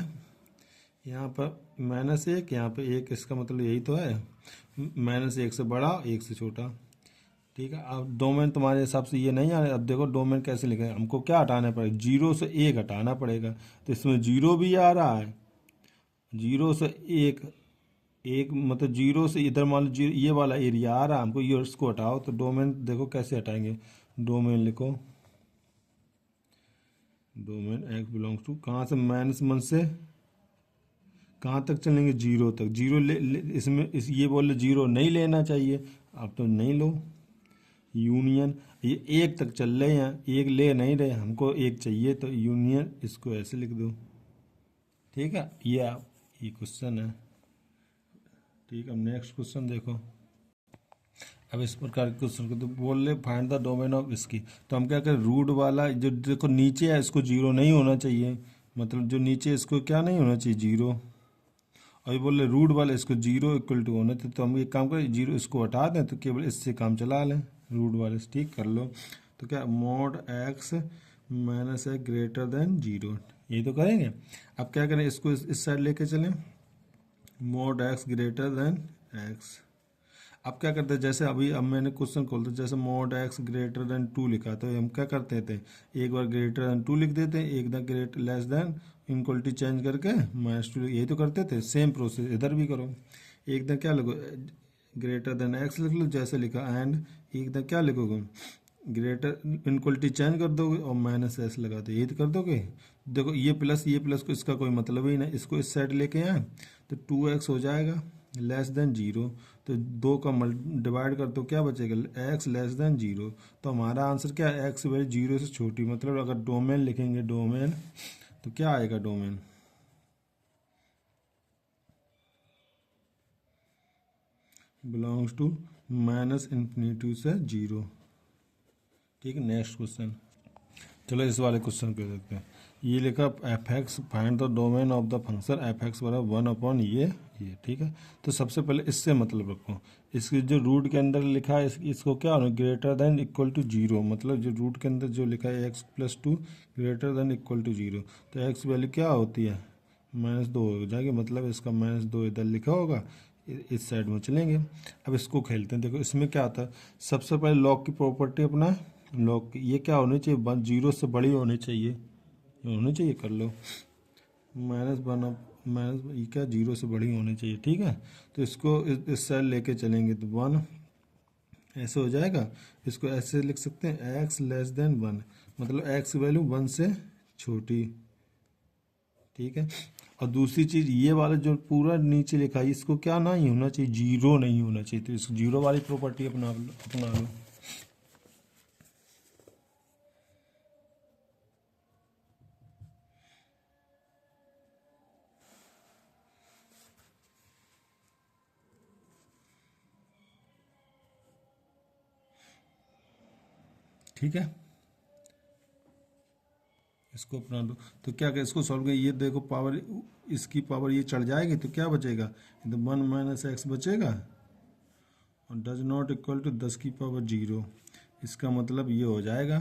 यहाँ पर -1, यहाँ पे 1, इसका मतलब यही तो है, -1 से बड़ा, 1 से छोटा, ठीक है। अब डोमेन तुम्हारे हिसाब से ये नहीं आ रहा, अब देखो डोमेन कैसे लिखें, हमको क्या हटाना पड़ेगा, 0 से 1 हटाना पड़ेगा, तो इसमें 0 भी आ रहा है, 0 से 1, मतलब 0 से इधर मान लो ये वाला एरिया आ रहा है, हमको ये इसको हटाओ, तो डोमेन देखो कैसे हटाएंगे, डोमेन लिखो, डोमेन एक्स बिलोंग्स टू, कहाँ से, -1 से कहाँ तक चलेंगे, 0 तक, 0 इसमें ये बोले 0 नहीं लेना चाहिए, आप तो नहीं लो, यूनियन, ये 1 तक चल रहे हैं, 1 ले नहीं रहे, हमको 1 चाहिए, तो यूनियन, इसको ऐसे लिख दो, ठीक है। ये क्वेश्चन है, ठीक है। अब नेक्स्ट क्वेश्चन देखो, अब इस प्रकार के क्वेश्चन को तो बोल ले फाइंड द डोमेन ऑफ इसकी, तो हम क्या करें, रूट वाला जो देखो नीचे है इसको 0 नहीं होना चाहिए, मतलब जो नीचे इसको क्या नहीं होना चाहिए, 0, अभी बोल रहे रूट वाले इसको जीरो इक्वल टू होने थे, तो हम एक काम करें, जीरो इसको हटा दें तो केवल इससे काम चला लें, रूट वाले से ठीक कर लो। तो क्या mode x minus x greater than zero, यही तो करेंगे। अब क्या करें, इसको इस साइड लेके चलें, mode x greater then x. अब क्या करते हैं, जैसे अभी अब मैंने क्वेश्चन खोल दिया, जैसे mod x greater than two लिखा, तो हम क्या करते थे, एक बार ग्रेटर देन टू लिख देते हैं, एक बार greater less than inequality change करके माइनस टू, यही तो करते थे। सेम प्रोसेस इधर भी करो, एक दिन क्या लिखो, ग्रेटर देन एक्स लिख लो जैसे लिखा, एंड एक दिन क्या लिखोगे, ग्रेटर इनक्वलिटी चेंज कर दोगे और माइनस एस लगा दो, यही तो कर दोगे। देखो ये प्लस को इसका कोई मतलब ही नहीं, इसको इस साइड लेके आए तो 2x हो जाएगा लेस देन जीरो, तो दो का डिवाइड कर दो क्या बचेगा, x लेस देन जीरो। तो हमारा आंसर क्या है, x वैल्यू जीरो से छोटी, मतलब अगर डोमेन लिखेंगे डोमेन तो क्या आएगा, domain belongs to minus infinity से जीरो। ठीक है, नेक्स्ट क्वेश्चन, चलो इस वाले क्वेश्चन को देखते हैं। ये लिखा F x find the domain of the function F x बराबर वन अपॉन ये, ठीक है। तो सबसे पहले इससे मतलब रखो, इसके जो रूट के अंदर लिखा है इसको क्या होना, greater than equal to zero, मतलब जो रूट के अंदर जो लिखा है x plus two greater than equal to zero, तो एक्स वैल्यू क्या होती है, माइनस दो हो जाएगी, मतलब इसका माइनस दो इधर लिखा होगा, इस साइड में चलेंगे। अब इसको खेलते हैं, देखो इसमें क्या आता है, सबसे पहले लॉग की प्रॉपर्टी अपना, लॉग ये क्या होनी चाहिए, वन जीरो से बड़ी होनी चाहिए, ये होनी चाहिए, कर लो माइनस वन माइनस ये क्या जीरो से बड़ी होनी चाहिए, ठीक है। तो इसको इस साइड लेके चलेंगे तो वन ऐसे हो जाएगा, इसको ऐसे लिख सकते हैं एक्स लेस देन वन, मतलब एक्स वैल्यू वन से छोटी, ठीक है। और दूसरी चीज़ ये वाला जो पूरा नीचे लिखा है इसको क्या नहीं होना चाहिए, जीरो नहीं होना चाहिए, तो इस जीरो वाली प्रॉपर्टी अपना लो। ठीक है, इसको अपना लो। तो क्या क्या इसको सॉल्व कर, ये देखो पावर, इसकी पावर ये चढ़ जाएगी तो क्या बचेगा, तो वन माइनस एक्स बचेगा, और डज नॉट इक्वल टू 10 की पावर जीरो, इसका मतलब ये हो जाएगा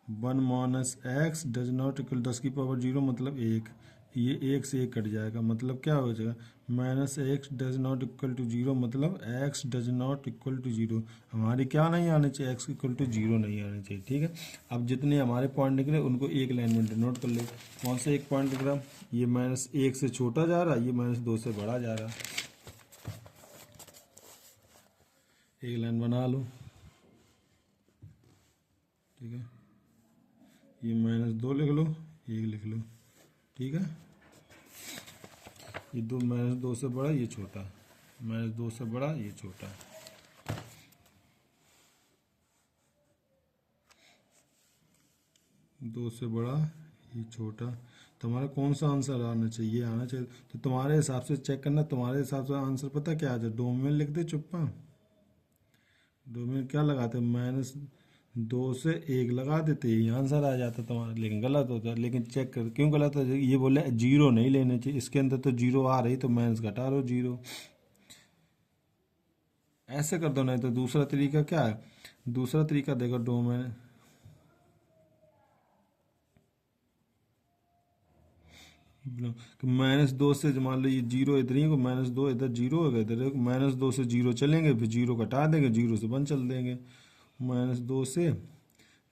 one minus x does not equal 10 की पावर जीरो, मतलब एक, ये एक से एक कट जाएगा, मतलब क्या हो जाएगा, minus x does not equal to zero, मतलब x does not equal to zero. हमारी क्या नहीं आनी चाहिए, एक्स इक्वल टू जीरो नहीं आनी चाहिए, ठीक है। अब जितने हमारे पॉइंट निकले उनको एक लाइन में डिनोट कर ले। कौन सा एक पॉइंट निकला, ये माइनस एक से छोटा जा रहा है, ये माइनस दो से बड़ा जा रहा है, एक लाइन बना लो, ठीक है। ये माइनस दो लिख लो, एक लिख लो, ठीक है। ये दो माइनस दो से बड़ा ये छोटा, माइनस दो से बड़ा ये छोटा, दो से बड़ा ये छोटा। तुम्हारा कौन सा आंसर आना चाहिए, आना चाहिए तो तुम्हारे हिसाब से चेक करना, तुम्हारे हिसाब से आंसर पता क्या आ जाए, डोमेन लिख दे चुप्पा, डोमेन क्या लगाते, माइनस दो से एक लगा देते ही आंसर आ जाता तुम्हारा, लेकिन गलत होता है। लेकिन चेक कर क्यों गलत है, ये बोले जीरो नहीं लेने चाहिए, इसके अंदर तो जीरो आ रही तो माइनस घटा लो जीरो, ऐसे कर दो। नहीं तो दूसरा तरीका क्या है, दूसरा तरीका देखो, डोमेन माइनस दो से मान लो ये जीरो इधर ही को, माइनस दो इधर जीरो होगा, इधर माइनस दो से जीरो चलेंगे, फिर जीरो घटा देंगे, जीरो से वन चल देंगे, माइनस दो से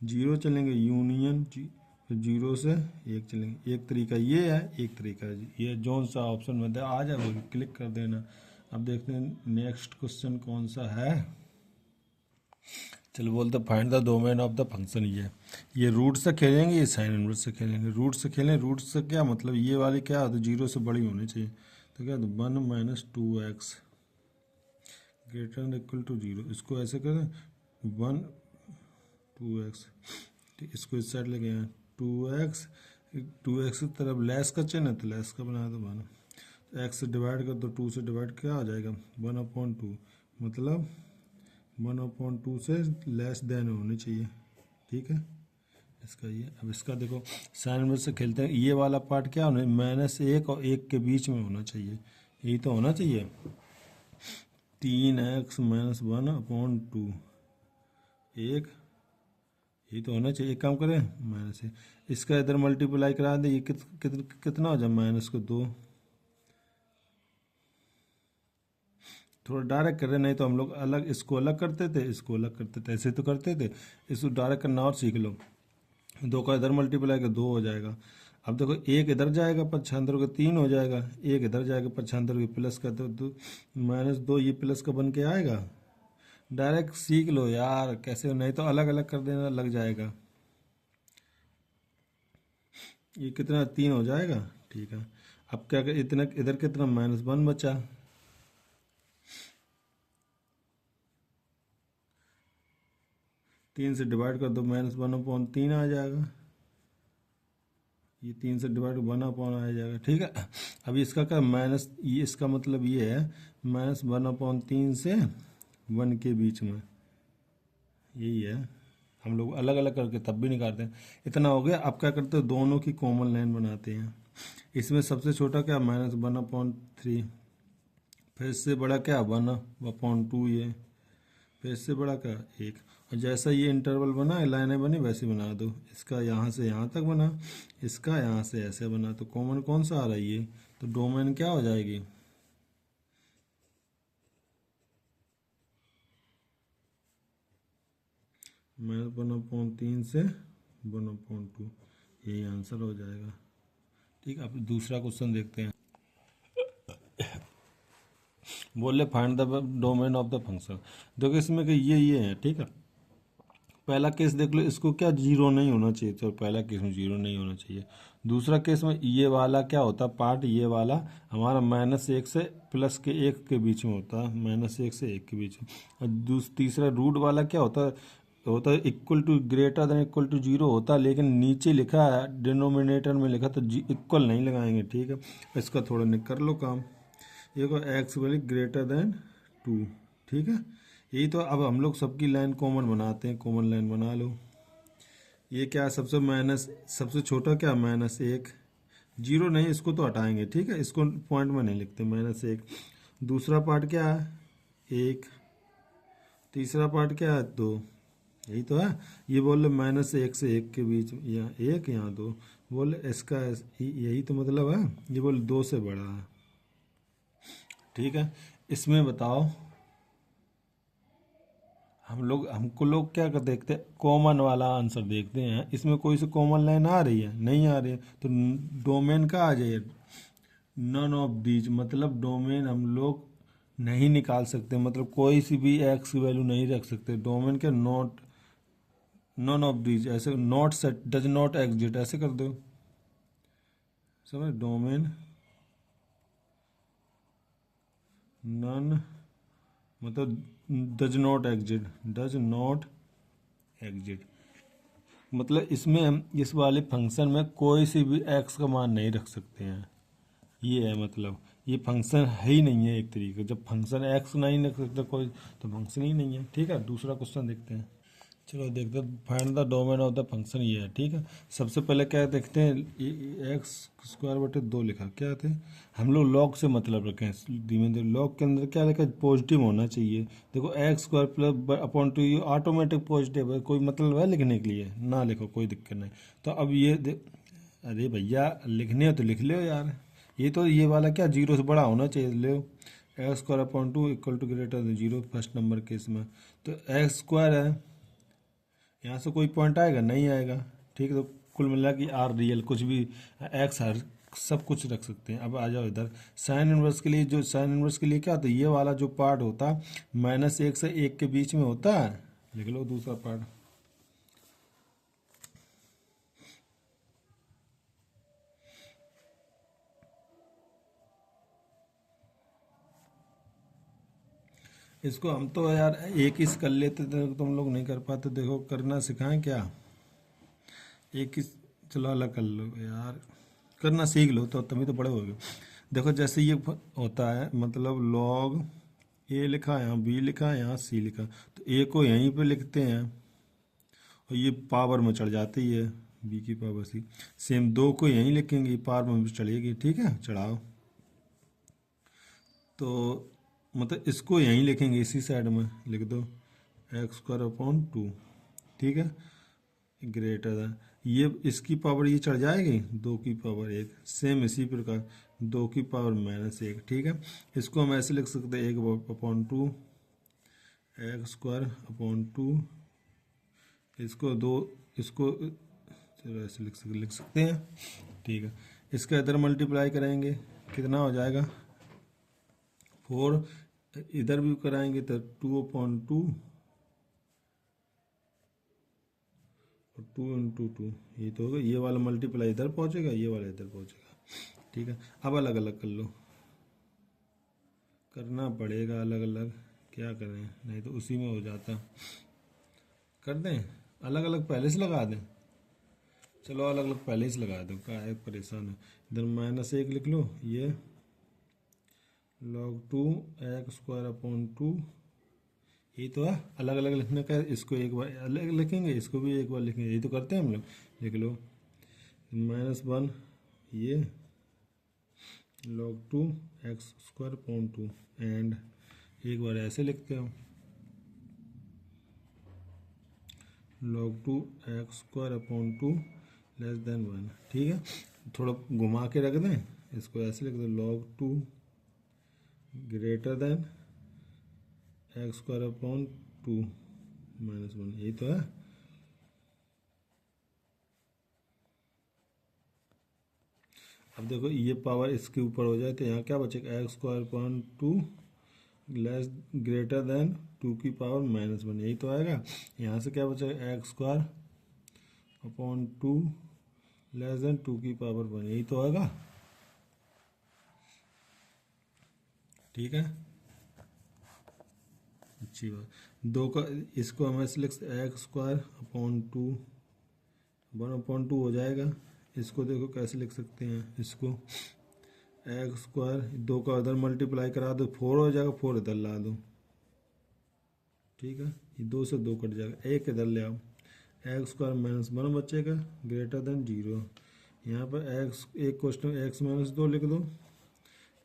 जीरो चलेंगे यूनियन फिर जीरो से एक चलेंगे। एक तरीका ये है, एक तरीका ये, जौन सा ऑप्शन में आ जाए वो क्लिक कर देना। अब देखते हैं नेक्स्ट क्वेश्चन कौन सा है। चलो बोलते find the domain of the function, ये रूट से खेलेंगे, ये साइन इनवर्स से खेलेंगे। रूट से खेलें, रूट से क्या मतलब, ये वाली क्या होती है, जीरो से बड़ी होनी चाहिए, तो क्या one minus two x greater than equal to zero, इसको ऐसे करें वन टू एक्स, इसको इस साइड लेके आए टू एक्स की तरफ लेस का चिन्ह है तो लेस का बना दो वन, एक्स से डिवाइड कर दो, टू से डिवाइड क्या आ जाएगा, वन अपॉन टू, मतलब वन अपॉन टू से लेस देन होनी चाहिए, ठीक है। इसका ये, अब इसका देखो साइन इनवर्स से खेलते हैं, ये वाला पार्ट क्या होना है, माइनस एक और एक के बीच में होना चाहिए, यही तो होना चाहिए। 3x-1/2 एक, यही तो होना चाहिए। एक काम करें, माइनस है, इसका इधर मल्टीप्लाई करा दें, ये कितना हो जाए, -2। थोड़ा डायरेक्ट कर रहे, नहीं तो हम लोग अलग, इसको अलग करते थे, इसको अलग करते थे, ऐसे तो करते थे। इसको डायरेक्ट करना और सीख लो। 2 का इधर मल्टीप्लाई कर 2 हो जाएगा। अब देखो एक इधर जाएगा पक्षांतर का 3 हो जाएगा, एक इधर जाएगा पक्षांतर के प्लस का तो -2, ये प्लस का बन के आएगा। डायरेक्ट सीख लो यार कैसे, नहीं तो अलग अलग कर देना लग जाएगा। ये कितना 3 हो जाएगा, ठीक है। अब क्या कर, इतना इधर कितना -1 बचा, तीन से डिवाइड कर दो, -1/3 आ जाएगा। ये 3 से डिवाइड 1/, आ जाएगा, ठीक है। अभी इसका क्या माइनस, ये इसका मतलब ये है -1/3 से 1 के बीच में, यही है। हम लोग अलग अलग करके तब भी निकालते हैं। इतना हो गया। अब क्या करते हैं, दोनों की कॉमन लाइन बनाते हैं। इसमें सबसे छोटा क्या, -1/3, फिर इससे बड़ा क्या 1/2, ये फिर इससे बड़ा क्या 1। और जैसा ये इंटरवल बना, लाइनें बनी, वैसे बना दो। इसका यहाँ से यहाँ तक बना, इसका यहाँ से ऐसे बना, तो कॉमन कौन सा आ रहा है ये, तो डोमेन क्या हो जाएगी, -1/3 से 1/2, यही आंसर हो जाएगा। ठीक है, अब दूसरा क्वेश्चन देखते हैं। बोले find the domain of the function. देखो इसमें कि ये है, ठीक है। पहला केस देख लो, इसको क्या जीरो नहीं होना चाहिए, तो पहला केस में जीरो नहीं होना चाहिए। दूसरा केस में ये वाला क्या होता पार्ट, ये वाला हमारा -1 से +1 के बीच में होता है, -1 से 1 के बीच में। और तीसरा रूट वाला क्या होता है equal to greater than equal to 0 होता है, लेकिन नीचे लिखा है डिनोमिनेटर में लिखा तो इक्वल नहीं लगाएंगे, ठीक है। इसका थोड़ा कर लो काम। ये को x वैल्यू ग्रेटर देन 2, ठीक है। यही तो अब हम लोग सबकी लाइन कॉमन बनाते हैं, कॉमन लाइन बना लो। ये क्या है, सबसे छोटा क्या, -1, जीरो नहीं, इसको तो हटाएंगे, ठीक है। इसको पॉइंट में नहीं लिखते, -1। दूसरा पार्ट क्या है, 1। तीसरा पार्ट क्या है, 2। यही तो है। ये बोल -1 से 1 के बीच, यहाँ 1 यहाँ 2, बोले इसका यही तो मतलब है। ये बोले 2 से बड़ा है, ठीक है। इसमें बताओ, हमको लोग क्या कर देखते हैं, कॉमन वाला आंसर देखते हैं। इसमें कोई सी कॉमन लाइन आ रही है, नहीं आ रही है, तो डोमेन का आ जाइए, नन ऑफ दीज, मतलब डोमेन हम लोग नहीं निकाल सकते, मतलब कोई सी भी एक्स की वैल्यू नहीं रख सकते। डोमेन के नॉट, नन ऑफ दीज, ऐसे not set, does not exit, ऐसे कर दो, समझ। डोमेन नन मतलब does not exit, does not exit, मतलब इसमें हम इस वाले फंक्शन में कोई सी भी एक्स का मान नहीं रख सकते हैं। ये है मतलब, ये फंक्शन है ही नहीं है एक तरीके का। जब फंक्शन एक्स नहीं रख सकता कोई, तो फंक्शन ही नहीं है, ठीक है। दूसरा क्वेश्चन देखते हैं। चलो देखते हैं, find the domain of the function, ये है, ठीक है। सबसे पहले क्या देखते हैं, x²/2 लिखा, क्या थे हम लोग लॉग से मतलब रखें धीमे धीरे। लॉग के अंदर क्या लिखा, पॉजिटिव होना चाहिए। देखो x² + ये ऑटोमेटिक पॉजिटिव है, कोई मतलब है लिखने के लिए, ना लिखो कोई दिक्कत नहीं। तो अब ये अरे भैया लिखने हो तो लिख लो यार। ये तो ये वाला क्या 0 से बड़ा होना चाहिए, ले x² = greater than 0 first number case में। तो x² है, यहाँ से कोई पॉइंट आएगा, नहीं आएगा, ठीक है। तो कुल मिला कि आर रियल कुछ भी, एक्स हर सब कुछ रख सकते हैं। अब आ जाओ इधर साइन इनवर्स के लिए। जो साइन इनवर्स के लिए क्या होता है, ये वाला जो पार्ट होता है -1 से 1 के बीच में होता है, लिख लो दूसरा पार्ट। इसको हम तो यार एक ही कर लेते थे, तुम लोग नहीं कर पाते। देखो करना सिखाएं क्या, एक ही, चलो अलग कर लो यार, करना सीख लो तो तभी तो बड़े हो गए। देखो जैसे ये होता है, मतलब लॉग ए लिखा है, यहाँ बी लिखा है, यहाँ सी लिखा, तो ए को यहीं पे लिखते हैं, और ये पावर में चढ़ जाती है, बी की पावर सी। सेम 2 को यहीं लिखेंगे, पावर में भी चढ़ेगी, ठीक है, चढ़ाओ। तो मतलब इसको यहीं लिखेंगे, इसी साइड में लिख दो x²/2, ठीक है, ग्रेटर दैन, ये इसकी पावर ये चढ़ जाएगी 2 की पावर 1, सेम इसी प्रकार 2 की पावर-1, ठीक है। इसको हम ऐसे लिख सकते हैं 1/2 x²/2, इसको दो, इसको चलो ऐसे लिख सकते हैं, ठीक है। इसका इधर मल्टीप्लाई करेंगे कितना हो जाएगा 4, इधर भी कराएंगे तो 2/2 और 2 × 2, ये तो होगा, ये वाला मल्टीप्लाई इधर पहुंचेगा, ये वाला इधर पहुंचेगा, ठीक है। अब अलग अलग कर लो, करना पड़ेगा अलग अलग, क्या करें, नहीं तो उसी में हो जाता। कर दें अलग अलग, पहले से लगा दें, चलो अलग अलग पहले से लगा दो, क्या है परेशान है। इधर -1 लिख लो, ये log2 x²/2, ये तो है। अलग अलग लिखने का, इसको एक बार अलग लिखेंगे, इसको भी एक बार लिखेंगे, यही तो करते हैं हम लोग। लिख लो -1, ये log2 x²/2, एंड एक बार ऐसे लिखते हो log2 x²/2 < 1, ठीक है। थोड़ा घुमा के रख दें, इसको ऐसे लिख दो log2 ग्रेटर देन x²/2 -1, यही तो है। अब देखो ये पावर इसके ऊपर हो जाए तो यहाँ क्या बचेगा, x²/2 ग्रेटर देन 2 की पावर-1, यही तो आएगा। यहाँ से क्या बचेगा x²/2 < 2 की पावर-1, यही तो आएगा, ठीक है। अच्छी बात, दो का इसको हम ऐसे लिख सकते x²/2 1/2 हो जाएगा। इसको देखो कैसे लिख सकते हैं, इसको x², 2 का उधर मल्टीप्लाई करा दो 4 हो जाएगा, 4 इधर ला दो, ठीक है। ये 2 से 2 कट जाएगा, 1 इधर ले आओ, x²-1 बचेगा ग्रेटर देन 0। यहाँ पर x, एक क्वेश्चन x-2 लिख दो,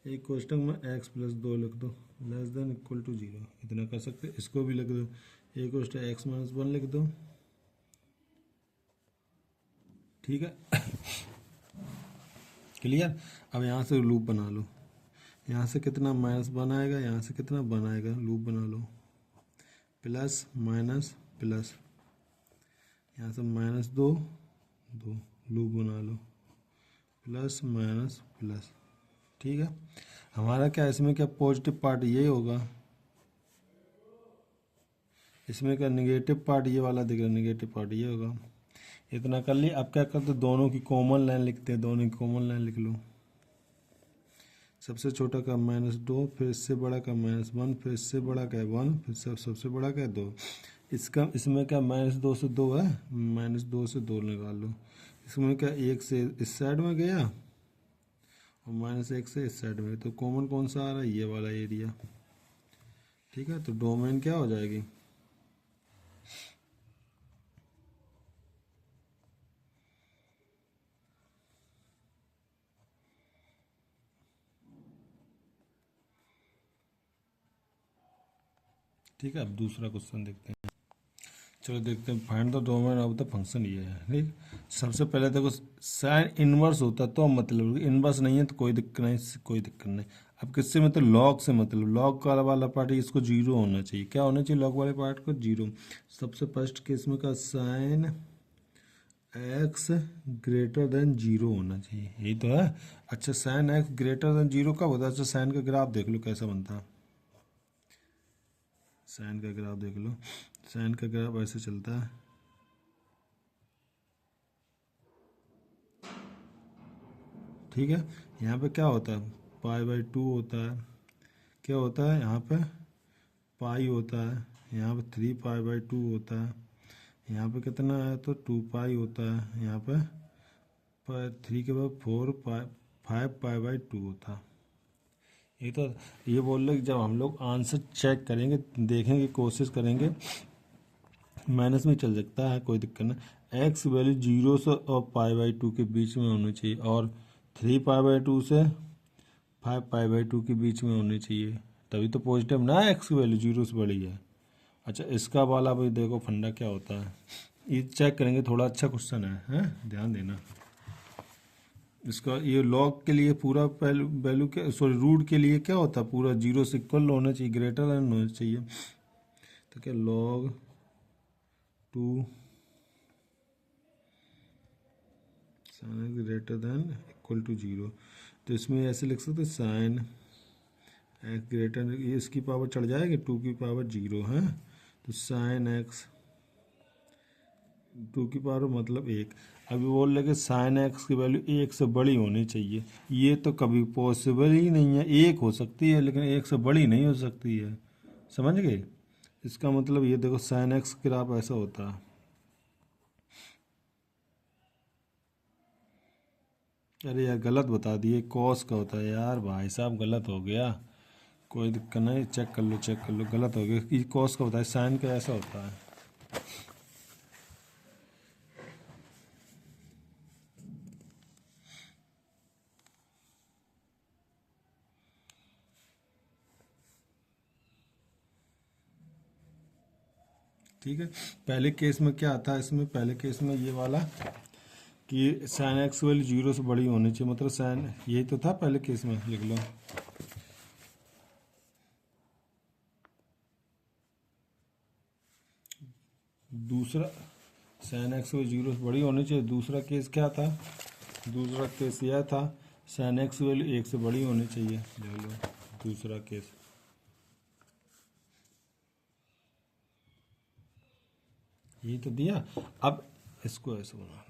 एक क्वेश्चन में x+2 लिख दो < 0, इतना कर सकते। इसको भी लिख दो, एक क्वेश्चन x-1 लिख दो, ठीक है। क्लियर। अब यहाँ से लूप बना लो, यहाँ से कितना -1 आएगा, यहाँ से कितना 1 आएगा, लूप बना लो, प्लस माइनस प्लस, यहाँ से -2 2, लूप बना लो, प्लस माइनस प्लस, ठीक है। हमारा क्या इसमें क्या पॉजिटिव पार्ट ये होगा, इसमें क्या निगेटिव पार्ट ये वाला दिख रहा है, निगेटिव पार्ट ये होगा। इतना कर लिया। अब क्या करते, दोनों की कॉमन लाइन लिखते हैं, दोनों की कॉमन लाइन लिख लो। सबसे छोटा का -2, फिर इससे बड़ा का -1, फिर इससे बड़ा का 1, फिर सबसे बड़ा का 2। इसका इसमें क्या -2 से 2 है, -2 से 2 निकाल लो। इसमें क्या 1 से इस साइड में गया और -1 से इस साइड में, तो कॉमन कौन सा आ रहा है, ये वाला एरिया, ठीक है। तो डोमेन क्या हो जाएगी, ठीक है। अब दूसरा क्वेश्चन देखते हैं, चलो देखते हैं। Find the domain of the function, ये है, ठीक। सबसे पहले देखो साइन इनवर्स होता है तो मतलब, इनवर्स नहीं है तो कोई दिक्कत नहीं, कोई दिक्कत नहीं। अब किससे मतलब, लॉग से मतलब, लॉग का वाला पार्ट इसको 0 होना चाहिए, क्या होना चाहिए, लॉग वाले पार्ट को 0। सबसे फर्स्ट केस में का साइन x ग्रेटर देन 0 होना चाहिए, यही तो है। अच्छा साइन x ग्रेटर देन 0 कब होता है, अच्छा साइन का ग्राफ देख लो कैसा बनता है, साइन का ग्राफ देख लो। साइन का ग्राफ ऐसे चलता है, ठीक है। यहाँ पे क्या होता है, π/2 होता है, क्या होता है यहाँ पे पाई होता है, यहाँ पे 3π/2 होता है, यहाँ पे कितना है तो 2π होता है, यहाँ पे 3 के बाद 5π/2 होता है। ये तो ये बोल रहे कि जब हम लोग आंसर चेक करेंगे, देखेंगे, कोशिश करेंगे, माइनस में चल सकता है, कोई दिक्कत नहीं। एक्स वैल्यू 0 से और π/2 के बीच में होनी चाहिए, और 3π/2 से 5 पाई/2 के बीच में होनी चाहिए, तभी तो पॉजिटिव ना एक्स की वैल्यू 0 से बड़ी है। अच्छा, इसका वाला भाई देखो फंडा क्या होता है, ये चेक करेंगे, थोड़ा अच्छा क्वेश्चन है, ध्यान देना। इसका ये लॉग के लिए पूरा वैल्यू क्या, सॉरी रूट के लिए क्या होता है, पूरा 0 से इक्वल होना चाहिए, ग्रेटर देन होना चाहिए। तो क्या log 2 sine greater than equal to 0, तो इसमें ऐसे लिख सकते साइन एक्स ग्रेटर, ये इसकी पावर चढ़ जाएगी 2 की पावर 0 है, तो साइन एक्स 2 की पावर मतलब 1। अभी बोल रहे कि साइन एक्स की वैल्यू 1 से बड़ी होनी चाहिए, ये तो कभी पॉसिबल ही नहीं है, 1 हो सकती है लेकिन 1 से बड़ी नहीं हो सकती है, समझ गए। इसका मतलब ये देखो साइन एक्स ग्राफ ऐसा होता है। अरे यार गलत बता दिए, कॉस का होता है यार, भाई साहब गलत हो गया, कोई दिक्कत नहीं, चेक कर लो, गलत हो गया, ये कॉस का होता है, साइन का ऐसा होता है। ठीक है, पहले केस में क्या था, इसमें पहले केस में ये वाला कि साइन एक्स वैल्यू 0 से बड़ी होनी चाहिए, मतलब साइन, यही तो था पहले केस में, लिख लो। दूसरा साइन एक्स वैल्यू 0 से बड़ी होनी चाहिए, दूसरा केस क्या था, दूसरा केस यह था साइन एक्स वैल्यू 1 से बड़ी होनी चाहिए, लिख लो दूसरा केस। यही तो दिया, अब इसको ऐसे बनाना।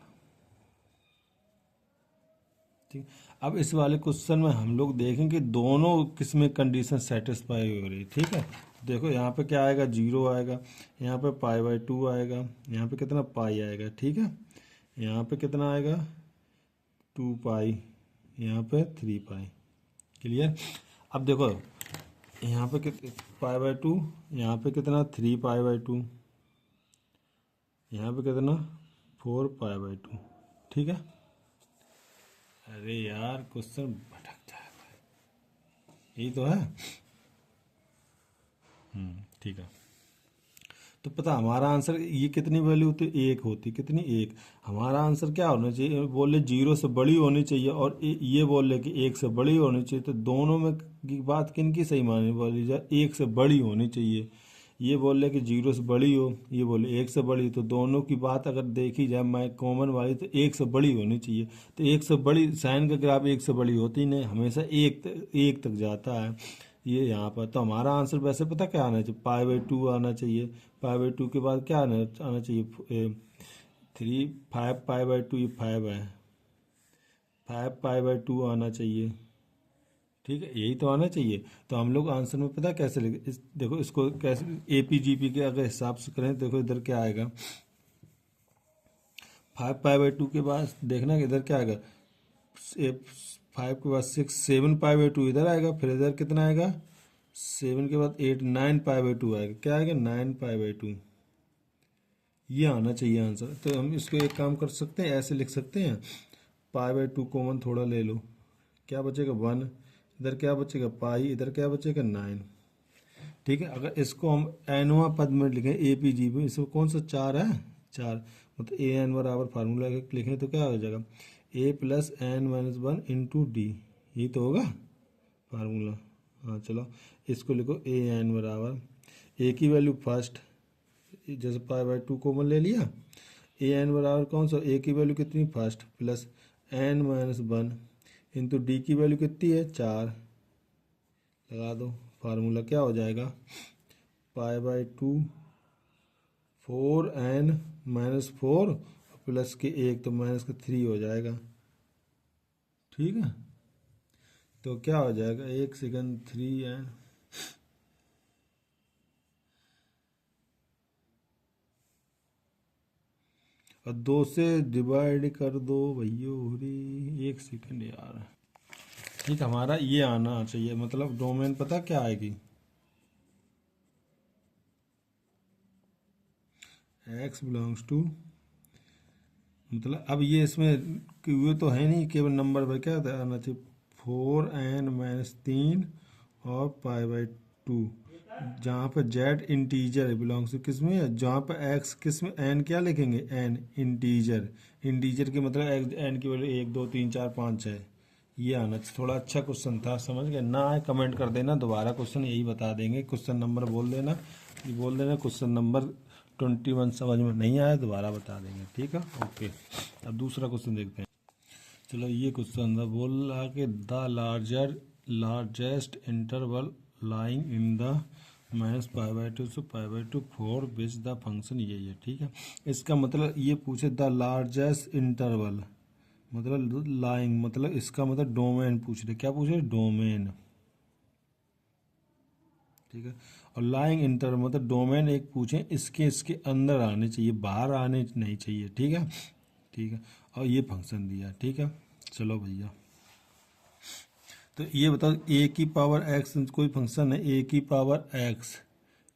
ठीक, अब इस वाले क्वेश्चन में हम लोग देखेंगे दोनों किसमें कंडीशन सेटिस्फाई हो रही, ठीक है। देखो यहाँ पे क्या आएगा, 0 आएगा, यहाँ पे पाई/2 आएगा, यहाँ पे कितना पाई आएगा, ठीक है, यहाँ पे कितना आएगा 2 पाई, यहाँ पे 3 पाई, क्लियर। अब देखो यहाँ पे पाई/2, यहाँ पे कितना 3 पाई/2, यहाँ पे कितना 4 पाई/2, ठीक है। अरे यार क्वेश्चन भटक जाता है, यही तो है। ठीक है, तो पता हमारा आंसर ये कितनी वैल्यू होती, 1 होती, कितनी 1। हमारा आंसर क्या होना चाहिए, बोले 0 से बड़ी होनी चाहिए, और ये बोले कि 1 से बड़ी होनी चाहिए, तो दोनों में की बात किन की सही मानी, बोली जाए 1 से बड़ी होनी चाहिए। ये बोले कि 0 से बड़ी हो, ये बोले 1 से बड़ी, तो दोनों की बात अगर देखी जाए मैं कॉमन वाली, तो 1 से बड़ी होनी चाहिए। तो 1 से बड़ी, साइन का ग्राफ 1 से बड़ी होती नहीं, हमेशा 1 तक जाता है ये यहाँ पर। तो हमारा आंसर वैसे पता क्या आना चाहिए, पाई/2 आना चाहिए, पाई/2 के बाद क्या आना चाहिए 3, 5 पाई/2, ये 5 है, 5 पाई/2 आना चाहिए, ठीक है, यही तो आना चाहिए। तो हम लोग आंसर में पता कैसे लिखे, देखो इसको कैसे APGP के अगर हिसाब से करें, देखो इधर क्या आएगा 5 पाई/2 के बाद देखना कि इधर क्या आएगा, 5 के बाद 6, 7 पाई/2 इधर आएगा, फिर इधर कितना आएगा 7 के बाद 8, 9 पाई/2 आएगा, क्या आएगा 9 पाई/2, ये आना चाहिए आंसर। तो हम इसको एक काम कर सकते हैं, ऐसे लिख सकते हैं, पाई/2 कॉमन थोड़ा ले लो, क्या बचेगा 1, इधर क्या बचेगा पाई, इधर क्या बचेगा 9, ठीक है। अगर इसको हम एनवा पद में लिखें APGP, इसको कौन सा 4 है, 4, मतलब AN बराबर फार्मूला लिखें तो क्या हो जाएगा A+n-1 × D, यही तो होगा फार्मूला। हाँ चलो इसको लिखो AN बराबर, A की वैल्यू फर्स्ट, जैसे पाई/2 कॉमन ले लिया, AN बराबर कौन सा, A की वैल्यू कितनी first, plus n-1 into D की वैल्यू कितनी है 4, लगा दो, फार्मूला क्या हो जाएगा पाई/2 4n-4 प्लस के 1 तो माइनस के 3 हो जाएगा, ठीक है। तो क्या हो जाएगा 1 सेकंड 3n, और 2 से डिवाइड कर दो भैया, 1 सेकंड यार, ठीक, हमारा ये आना चाहिए, मतलब डोमेन पता क्या आएगी, x बिलोंग्स टू, मतलब अब ये इसमें ये तो है नहीं केवल नंबर पर, क्या आना चाहिए 4n-3 और π/2, जहाँ पर z इंटीजर बिलोंग्स टू किस में है, जहाँ पर x किस में, n क्या लिखेंगे, n इंटीजर, इंटीजर के मतलब n की वैल्यू 1 2 3 4 5 6, ये आना चाहिए। थोड़ा अच्छा क्वेश्चन था, समझ गए ना, आए कमेंट कर देना, दोबारा क्वेश्चन यही बता देंगे, क्वेश्चन नंबर बोल देना, ये बोल देना क्वेश्चन नंबर 21 समझ में नहीं आया दोबारा बता देंगे, ठीक है, ओके। अब दूसरा क्वेश्चन देखते हैं। चलो ये क्वेश्चन था, बोल रहा कि the largest interval lying in the -π/2 से π/2 फॉर विच द फंक्शन ये है, ठीक है। इसका मतलब ये पूछे द लार्जेस्ट इंटरवल मतलब लाइंग, मतलब इसका मतलब डोमेन पूछ रहे, क्या पूछ रहे, डोमेन, ठीक है। और लाइंग इंटर मतलब डोमेन एक पूछे, इसके अंदर आने चाहिए, बाहर आने नहीं चाहिए, ठीक है, ठीक है। और ये फंक्शन दिया, ठीक है। चलो भैया, तो ये बताओ ए की पावर एक्स कोई फंक्शन है, ए की पावर एक्स,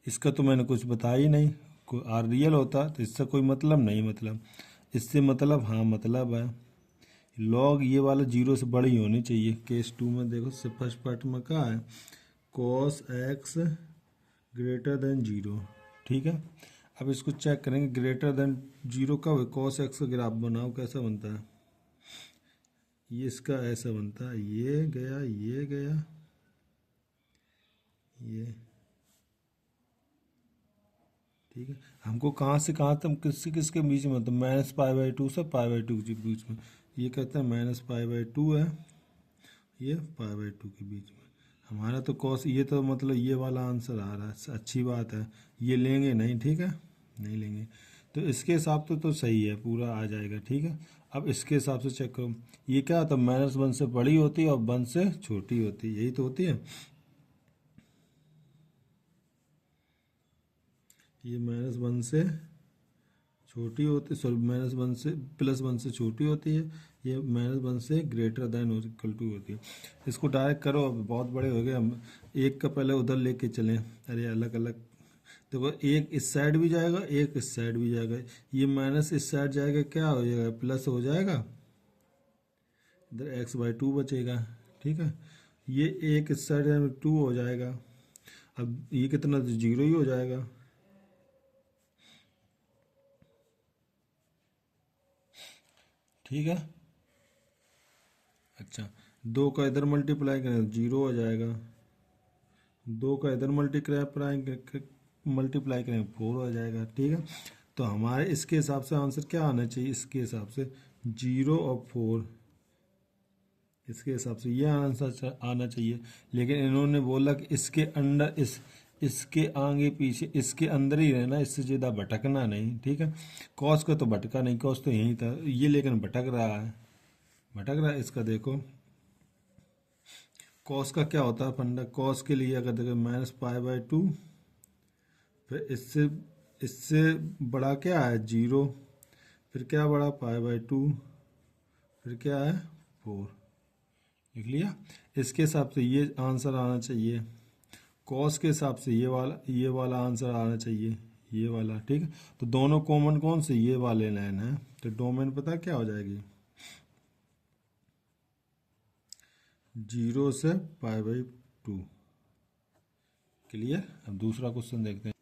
इसका तो मैंने कुछ बताया ही नहीं, कोई आर रियल होता तो इससे कोई मतलब नहीं, मतलब इससे मतलब हाँ मतलब है, लॉग ये वाला 0 से बड़ी होनी चाहिए। केस 2 में देखो फर्स्ट पार्ट में क्या है, कॉस एक्स ग्रेटर देन 0, ठीक है। अब इसको चेक करेंगे, ग्रेटर देन 0 कब है, कॉस एक्स का ग्राफ बनाओ, कैसा बनता है, ये इसका ऐसा बनता है, ये गया ये गया ये, ठीक है। हमको कहाँ से कहाँ तक किससे किसके बीच में, तो -π/2 से π/2 के बीच में, ये कहते हैं -π/2 है, ये π/2 के बीच में, हमारा तो कॉस, ये तो मतलब ये वाला आंसर आ रहा है, अच्छी बात है, ये लेंगे नहीं, ठीक है, नहीं लेंगे, तो इसके हिसाब से तो सही है, पूरा आ जाएगा, ठीक है। अब इसके हिसाब से चेक करो, ये क्या होता है, -1 से बड़ी होती है और 1 से छोटी होती है, यही तो होती है, ये -1 से छोटी होती, सॉरी -1 से +1 से छोटी होती है, ये -1 से ग्रेटर देन इक्वल टू होती है। इसको डायरेक्ट करो, अब बहुत बड़े हो गए हम, एक का पहले उधर लेके चलें, अरे अलग अलग, देखो एक इस साइड भी जाएगा, एक इस साइड भी जाएगा, ये माइनस इस साइड जाएगा, क्या हो जाएगा, प्लस हो जाएगा, इधर x/2 बचेगा, ठीक है। ये एक इस साइड 2 हो जाएगा, अब ये कितना, 0 ही हो जाएगा, ठीक है। अच्छा, 2 का इधर मल्टीप्लाई करें 0 हो जाएगा, 2 का इधर मल्टीप्लाई करें 4 हो जाएगा, ठीक है। तो हमारे इसके हिसाब से आंसर क्या आना चाहिए, इसके हिसाब से 0 और 4, इसके हिसाब से ये आंसर आना चाहिए, लेकिन इन्होंने बोला कि इसके अंदर इसके आगे पीछे इसके अंदर ही रहना, इससे ज़्यादा भटकना नहीं, ठीक है। कॉस का तो भटका नहीं, कॉस तो यहीं था, ये लेकिन भटक रहा है, भटक रहा है, इसका देखो कॉस का क्या होता है फंडा, कॉस के लिए अगर देखो -π/2, फिर इससे इससे बड़ा क्या है 0, फिर क्या बड़ा π/2, फिर क्या है 4, लिख लिया। इसके हिसाब से ये आंसर आना चाहिए, कॉस के हिसाब से ये वाला आंसर आना चाहिए, ये वाला, ठीक है। तो दोनों कॉमन कौन से, ये वाले लाइन है, तो डोमेन पता क्या हो जाएगी, 0 से π/2, क्लियर। अब दूसरा क्वेश्चन देखते हैं,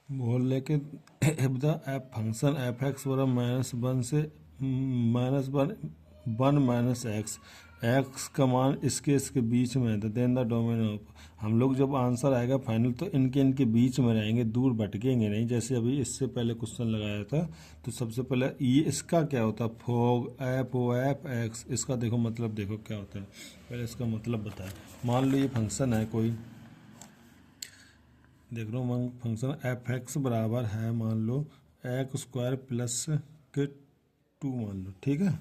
बोल लेके if the F function f(x) -1 से -1 x का मान इसके बीच में है, तो देन द डोमेन ऑफ, हम लोग जब आंसर आएगा फाइनल तो इनके बीच में रहेंगे, दूर भटकेंगे नहीं, जैसे अभी इससे पहले क्वेश्चन लगाया था, तो सबसे पहले ये इसका क्या होता है, फोग f(x), इसका देखो मतलब देखो क्या होता है, पहले इसका मतलब बताए। मान लो ये फंक्शन है कोई, देख लो फंक्शन f(x) बराबर है, मान लो x² प्लस के 2 मान लो, ठीक है।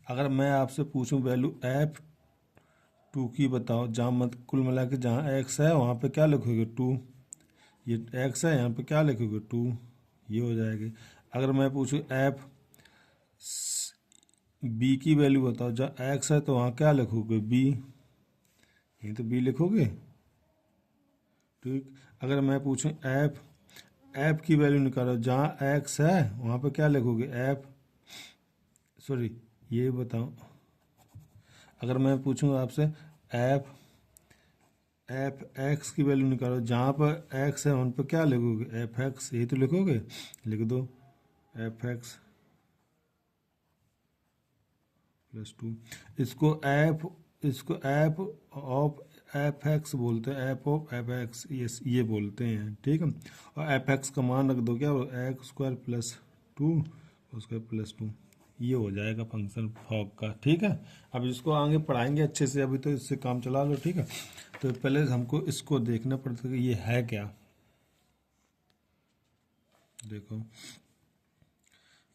अगर मैं आपसे पूछूं वैल्यू f2 की बताओ, जहाँ मत कुल मिला के जहाँ x है वहाँ पे क्या लिखोगे 2, ये x है यहाँ पे क्या लिखोगे 2, ये हो जाएगी। अगर मैं पूछूं f b की वैल्यू बताओ, जहाँ x है तो वहाँ क्या लिखोगे b, यही तो b लिखोगे, ठीक। अगर मैं पूछूं f की वैल्यू निकालो, जहाँ x है वहाँ पे क्या लिखोगे f, सॉरी ये बताओ, अगर मैं पूछूंगा आपसे एफ एफ एक्स की वैल्यू निकालो, जहाँ पर एक्स है उन पर क्या लिखोगे, एफ एक्स, यही तो लिखोगे, लिख दो एफ एक्स +2। इसको एफ ऑफ एफ एक्स बोलते हैं, एफ ऑफ एफ एक्स ये बोलते हैं, ठीक है। और एफ एक्स का मान रख दो क्या, x² +2 2 ये हो जाएगा फंक्शन फॉग का, ठीक है। अब इसको आगे पढ़ाएंगे अच्छे से, अभी तो इससे काम चला लो, ठीक है। तो पहले हमको इसको देखना पड़ता है कि ये है क्या। देखो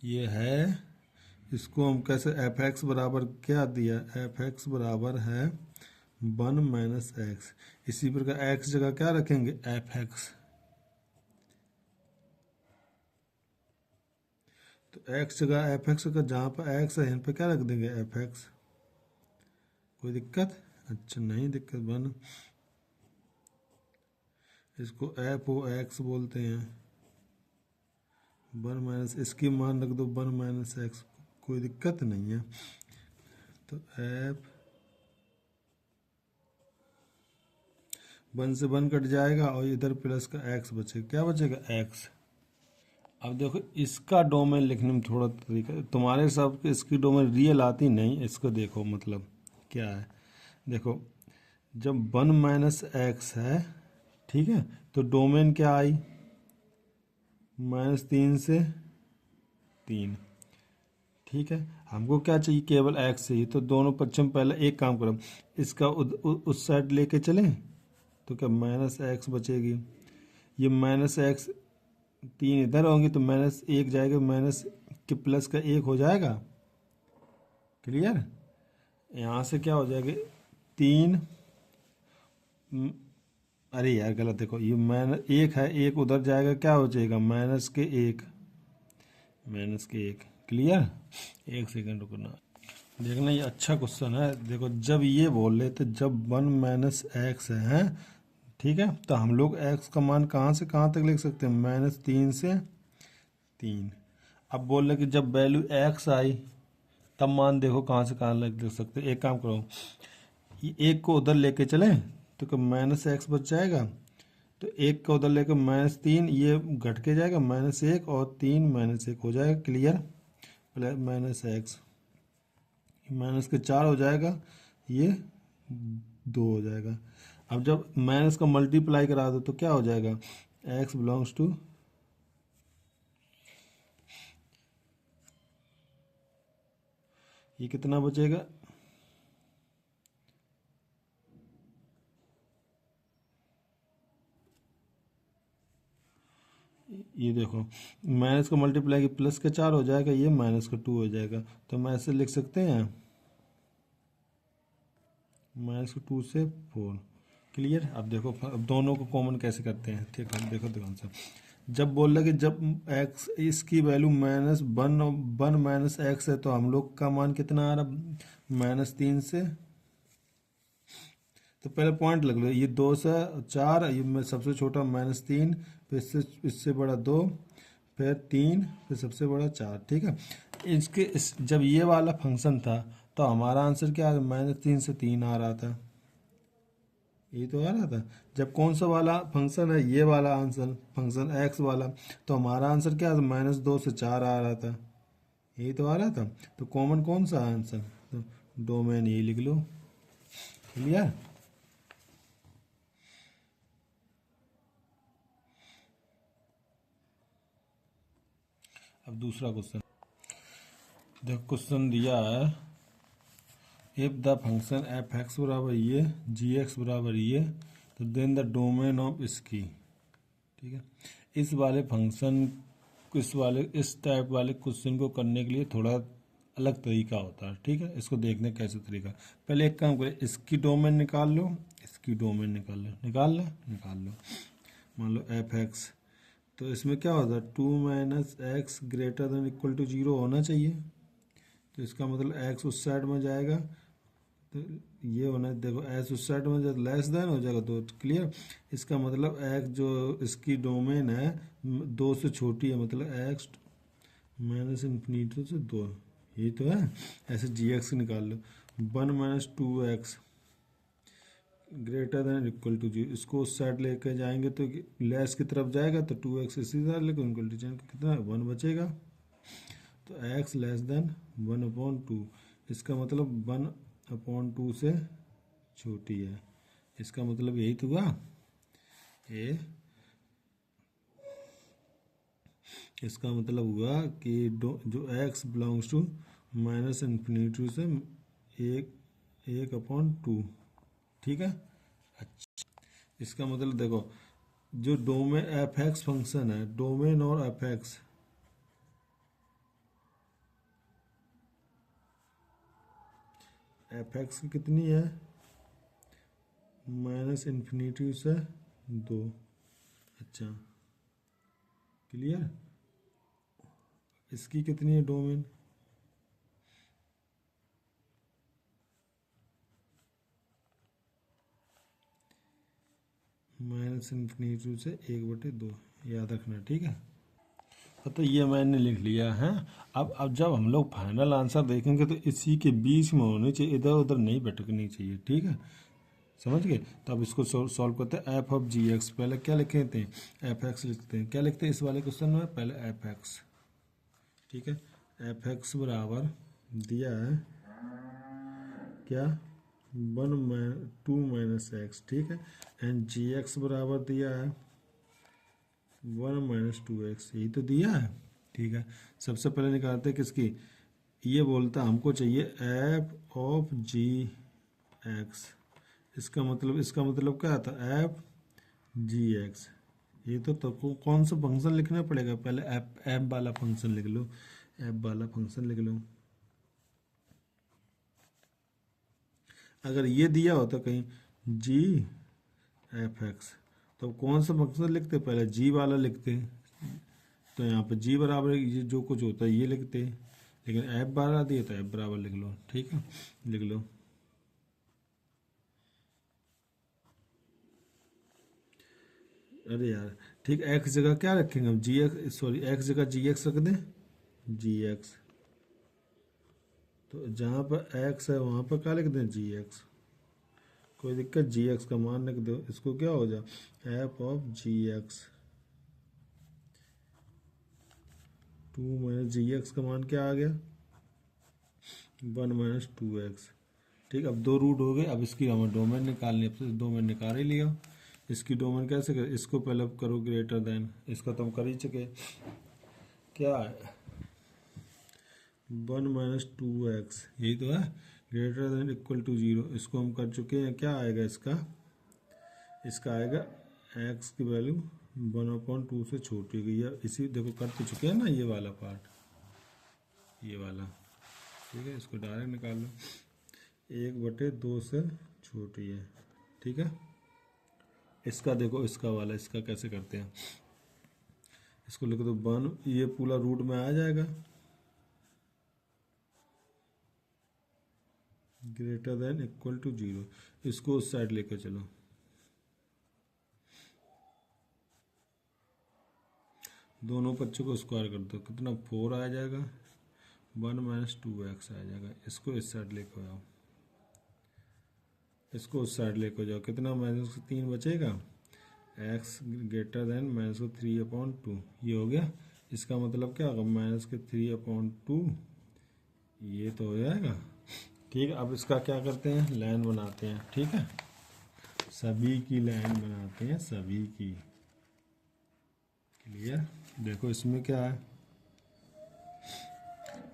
ये है, इसको हम कैसे, एफ एक्स बराबर क्या दिया, एफ एक्स बराबर है 1 - x। इसी प्रकार x जगह क्या रखेंगे, एफ एक्स। तो x जगह एफ एक्स का, जहाँ पर x है यहाँ पे क्या रख देंगे, एफ एक्स। कोई दिक्कत, अच्छा नहीं दिक्कत। 1, इसको एफ ओ एक्स बोलते हैं, 1 - इसकी मान रख दो 1 - x, कोई दिक्कत नहीं है। तो एफ 1 से 1 कट जाएगा और इधर प्लस का x बचेगा, क्या बचेगा, x। अब देखो इसका डोमेन लिखने में थोड़ा तरीका, तुम्हारे सब के इसकी डोमेन रियल आती नहीं, इसको देखो मतलब क्या है। देखो जब 1 - x है, ठीक है, तो डोमेन क्या आई, -3 से 3, ठीक है। हमको क्या चाहिए, केवल x चाहिए। तो दोनों पक्षम, पहले एक काम करो, इसका उस साइड लेके चलें तो क्या -x बचेगी, ये -x 3 इधर होंगे तो -1 जाएगा, माइनस के प्लस का 1 हो जाएगा, क्लियर। यहाँ से क्या हो जाएगा 3, अरे यार गलत, देखो ये -1 है, 1 उधर जाएगा, क्या हो जाएगा -1, क्लियर। एक सेकंड रुकना, देखना ये अच्छा क्वेश्चन है। देखो जब ये बोल रहे थे, जब 1 - x है, ठीक है, तो हम लोग x का मान कहाँ से कहाँ तक लिख सकते हैं, -3 से 3। अब बोल रहे कि जब वैल्यू x आई तब मान देखो कहाँ से कहाँ लिख सकते हैं। एक काम करो, ये 1 को उधर लेके चलें तो क्या -x बच जाएगा, तो 1 को उधर लेकर -3, ये घट के जाएगा -1 और 3 -1 हो जाएगा, क्लियर। -x माइनस के 4 हो जाएगा, ये 2 हो जाएगा। अब जब माइनस का मल्टीप्लाई करा दो तो क्या हो जाएगा, x बिलोंग्स टू, ये कितना बचेगा, ये देखो माइनस का मल्टीप्लाई की प्लस का 4 हो जाएगा, ये -2 हो जाएगा। तो हम ऐसे लिख सकते हैं -2 से 4, क्लियर। अब देखो, अब दोनों को कॉमन कैसे करते हैं, ठीक है, देखो ध्यान से। जब बोल रहे कि जब x इसकी वैल्यू -1 -x है, तो हम लोग का मान कितना आ रहा, -3 से, तो पहले पॉइंट लग लो, ये 2 से 4, ये में सबसे छोटा -3, फिर इससे बड़ा 2, फिर 3, फिर सबसे बड़ा 4, ठीक है। जब ये वाला फंक्शन था तो हमारा आंसर क्या है, -3 से 3 आ रहा था, ये तो आ रहा था। जब कौन सा वाला फंक्शन है, ये वाला आंसर फंक्शन x वाला, तो हमारा आंसर क्या था, -2 से 4 आ रहा था, यही तो आ रहा था। तो कॉमन कौन सा आंसर, तो डोमेन यही लिख लो, क्लियर। अब दूसरा क्वेश्चन देखो, क्वेश्चन दिया है, if the function F x बराबर ये, जी एक्स बराबर ये, तो देन द डोमेन ऑफ इसकी, ठीक है। इस वाले फंक्शन, इस टाइप वाले क्वेश्चन को करने के लिए थोड़ा अलग तरीका होता है, ठीक है। इसको देखने कैसे तरीका, पहले एक काम करें, इसकी डोमेन निकाल लो, इसकी डोमेन निकाल लो। मान लो एफ एक्स, तो इसमें क्या होता है, 2 - x greater than equal to 0 होना चाहिए। तो इसका मतलब x उस साइड में जाएगा, तो ये होना, देखो s उस साइड में जब लेस देन हो जाएगा तो क्लियर। इसका मतलब x जो इसकी डोमेन है 2 से छोटी है, मतलब x -∞ से 2, ये तो है। ऐसे जी एक्स निकाल लो, 1 minus 2x greater than equal to 0, इसको उस साइड लेके जाएंगे तो लेस की तरफ जाएगा तो 2x इसी साइड लेके इक्वल टू कितना 1 बचेगा। तो x लेस देन 1/2, इसका मतलब 1/2 से छोटी है। इसका मतलब यही तो हुआ ये, इसका मतलब हुआ कि जो x belongs to minus infinity से 1/2, ठीक है। अच्छा, इसका मतलब देखो जो डोमेन एफ एक्स फंक्शन है, डोमेन और एफ एक्स, एफ एक्स की कितनी है माइनस इन्फिनिटी से 2। अच्छा क्लियर। इसकी कितनी है डोमेन, माइनस इन्फिनिटी से 1/2, याद रखना, ठीक है। तो ये मैंने लिख लिया है। अब जब हम लोग फाइनल आंसर देखेंगे तो इसी के बीच में होनी चाहिए, इधर उधर नहीं भटकनी चाहिए, ठीक है, समझ गए। तो अब इसको सॉल्व करते हैं। एफ ऑफ जी एक्स, पहले क्या लिखते हैं एफ एक्स लिखते हैं, क्या लिखते हैं इस वाले क्वेश्चन में, पहले एफ एक्स, ठीक है। एफ एक्स बराबर दिया है क्या 2 माइनस एक्स, ठीक है। एंड जी एक्स बराबर दिया है 1 माइनस 2x, यही तो दिया है, ठीक है। सबसे पहले निकालते हैं किसकी, ये बोलता हमको चाहिए एफ ऑफ जी एक्स, इसका मतलब क्या था एफ जी एक्स। ये तो कौन सा फंक्शन लिखना पड़ेगा, पहले एफ वाला फंक्शन लिख लो, एफ वाला फंक्शन लिख लो। अगर ये दिया होता कहीं जी एफ एक्स, तो कौन सा फंक्शन लिखते, पहले जी वाला लिखते, तो यहाँ पे जी बराबर ये जो कुछ होता है ये लिखते, लेकिन एफ बराबर दिए तो एफ बराबर लिख लो, ठीक है, लिख लो। अरे यार ठीक, एक्स जगह क्या रखेंगे हम, जी एक्स, सॉरी एक्स जगह जी एक्स रख दें, जी एक्स। तो जहाँ पर एक्स है वहाँ पर क्या लिख दें जी एक्स, कोई दिक्कत, जी एक्स का मान लिख दो, इसको क्या हो जाए f of g x, 2 minus g x का मान क्या आ गया 1 माइनस 2x, ठीक। अब दो रूट हो गए, अब इसकी हमें डोमेन निकालनी है, अब तो डोमेन निकाल ही लिया। इसकी डोमेन कैसे करें, इसको पहले करो ग्रेटर देन, इसका तो हम कर ही चुके, क्या है 1 माइनस 2x, यही तो है, ग्रेटर देन इक्वल टू 0, इसको हम कर चुके हैं। क्या आएगा इसका, इसका आएगा x की वैल्यू 1/2 से छोटी गई है, इसी देखो कर तो चुके हैं ना ये वाला पार्ट, ये वाला, ठीक है। इसको डायरेक्ट निकाल लो, 1/2 से छोटी है, ठीक है। इसका देखो, इसका वाला, इसका कैसे करते हैं, इसको लिख दो 1, ये पूरा रूट में आ जाएगा, ग्रेटर देन इक्वल टू 0, इसको उस साइड लेकर चलो, दोनों बच्चों को स्क्वायर कर दो, कितना 4 आ जाएगा, 1 माइनस 2x आ जाएगा। इसको इस साइड लेकर जाओ, इसको उस साइड लेकर जाओ, कितना माइनस 3 बचेगा, x ग्रेटर देन माइनस 3/2, ये हो गया। इसका मतलब क्या होगा माइनस के 3/2, ये तो हो जाएगा, ठीक है। अब इसका क्या करते हैं, लाइन बनाते हैं, ठीक है, सभी की लाइन बनाते हैं, सभी की, क्लियर। देखो इसमें क्या है,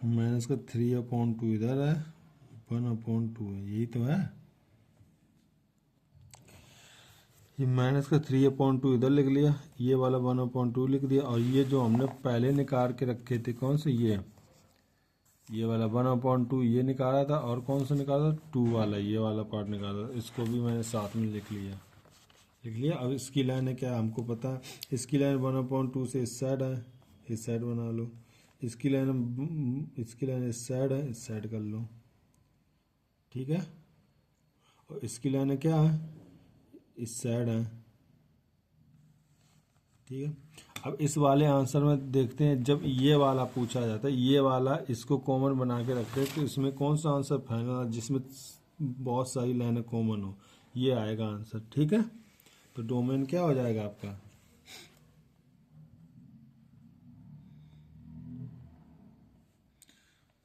माइनस का 3/2 इधर है, 1/2 है, यही तो है। ये माइनस का 3/2 इधर लिख लिया, ये वाला 1/2 लिख दिया, और ये जो हमने पहले निकाल के रखे थे कौन से, ये वाला 1/2 ये निकाला था, और कौन सा निकाला था 2 वाला, ये वाला पार्ट निकाला था, इसको भी मैंने साथ में लिख लिया। अब इसकी लाइन है क्या हमको पता है, इसकी लाइन 1/2 से इस साइड है, इस साइड बना लो, इसकी लाइन इस साइड है, इस साइड कर लो, ठीक है। और इसकी लाइन है क्या है, इस साइड है, ठीक है। अब इस वाले आंसर में देखते हैं, जब ये वाला पूछा जाता है, ये वाला इसको कॉमन बना के रखते हैं, तो इसमें कौन सा आंसर फाइनल जिसमें बहुत सारी लाइनें कॉमन हो, ये आएगा आंसर। ठीक है, तो डोमेन क्या हो जाएगा आपका,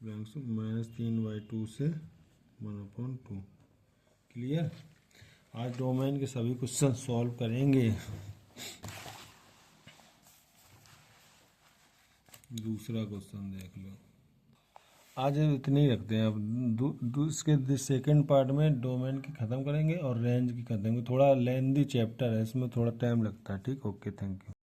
-3/2 से 1/2। क्लियर। आज डोमेन के सभी क्वेश्चन सॉल्व करेंगे। दूसरा क्वेश्चन देख लो। आज इतने ही रखते हैं। अब इसके सेकंड पार्ट में डोमेन की ख़त्म करेंगे और रेंज की कर देंगे। थोड़ा लेंदी चैप्टर है, इसमें थोड़ा टाइम लगता है। ठीक, ओके, थैंक यू।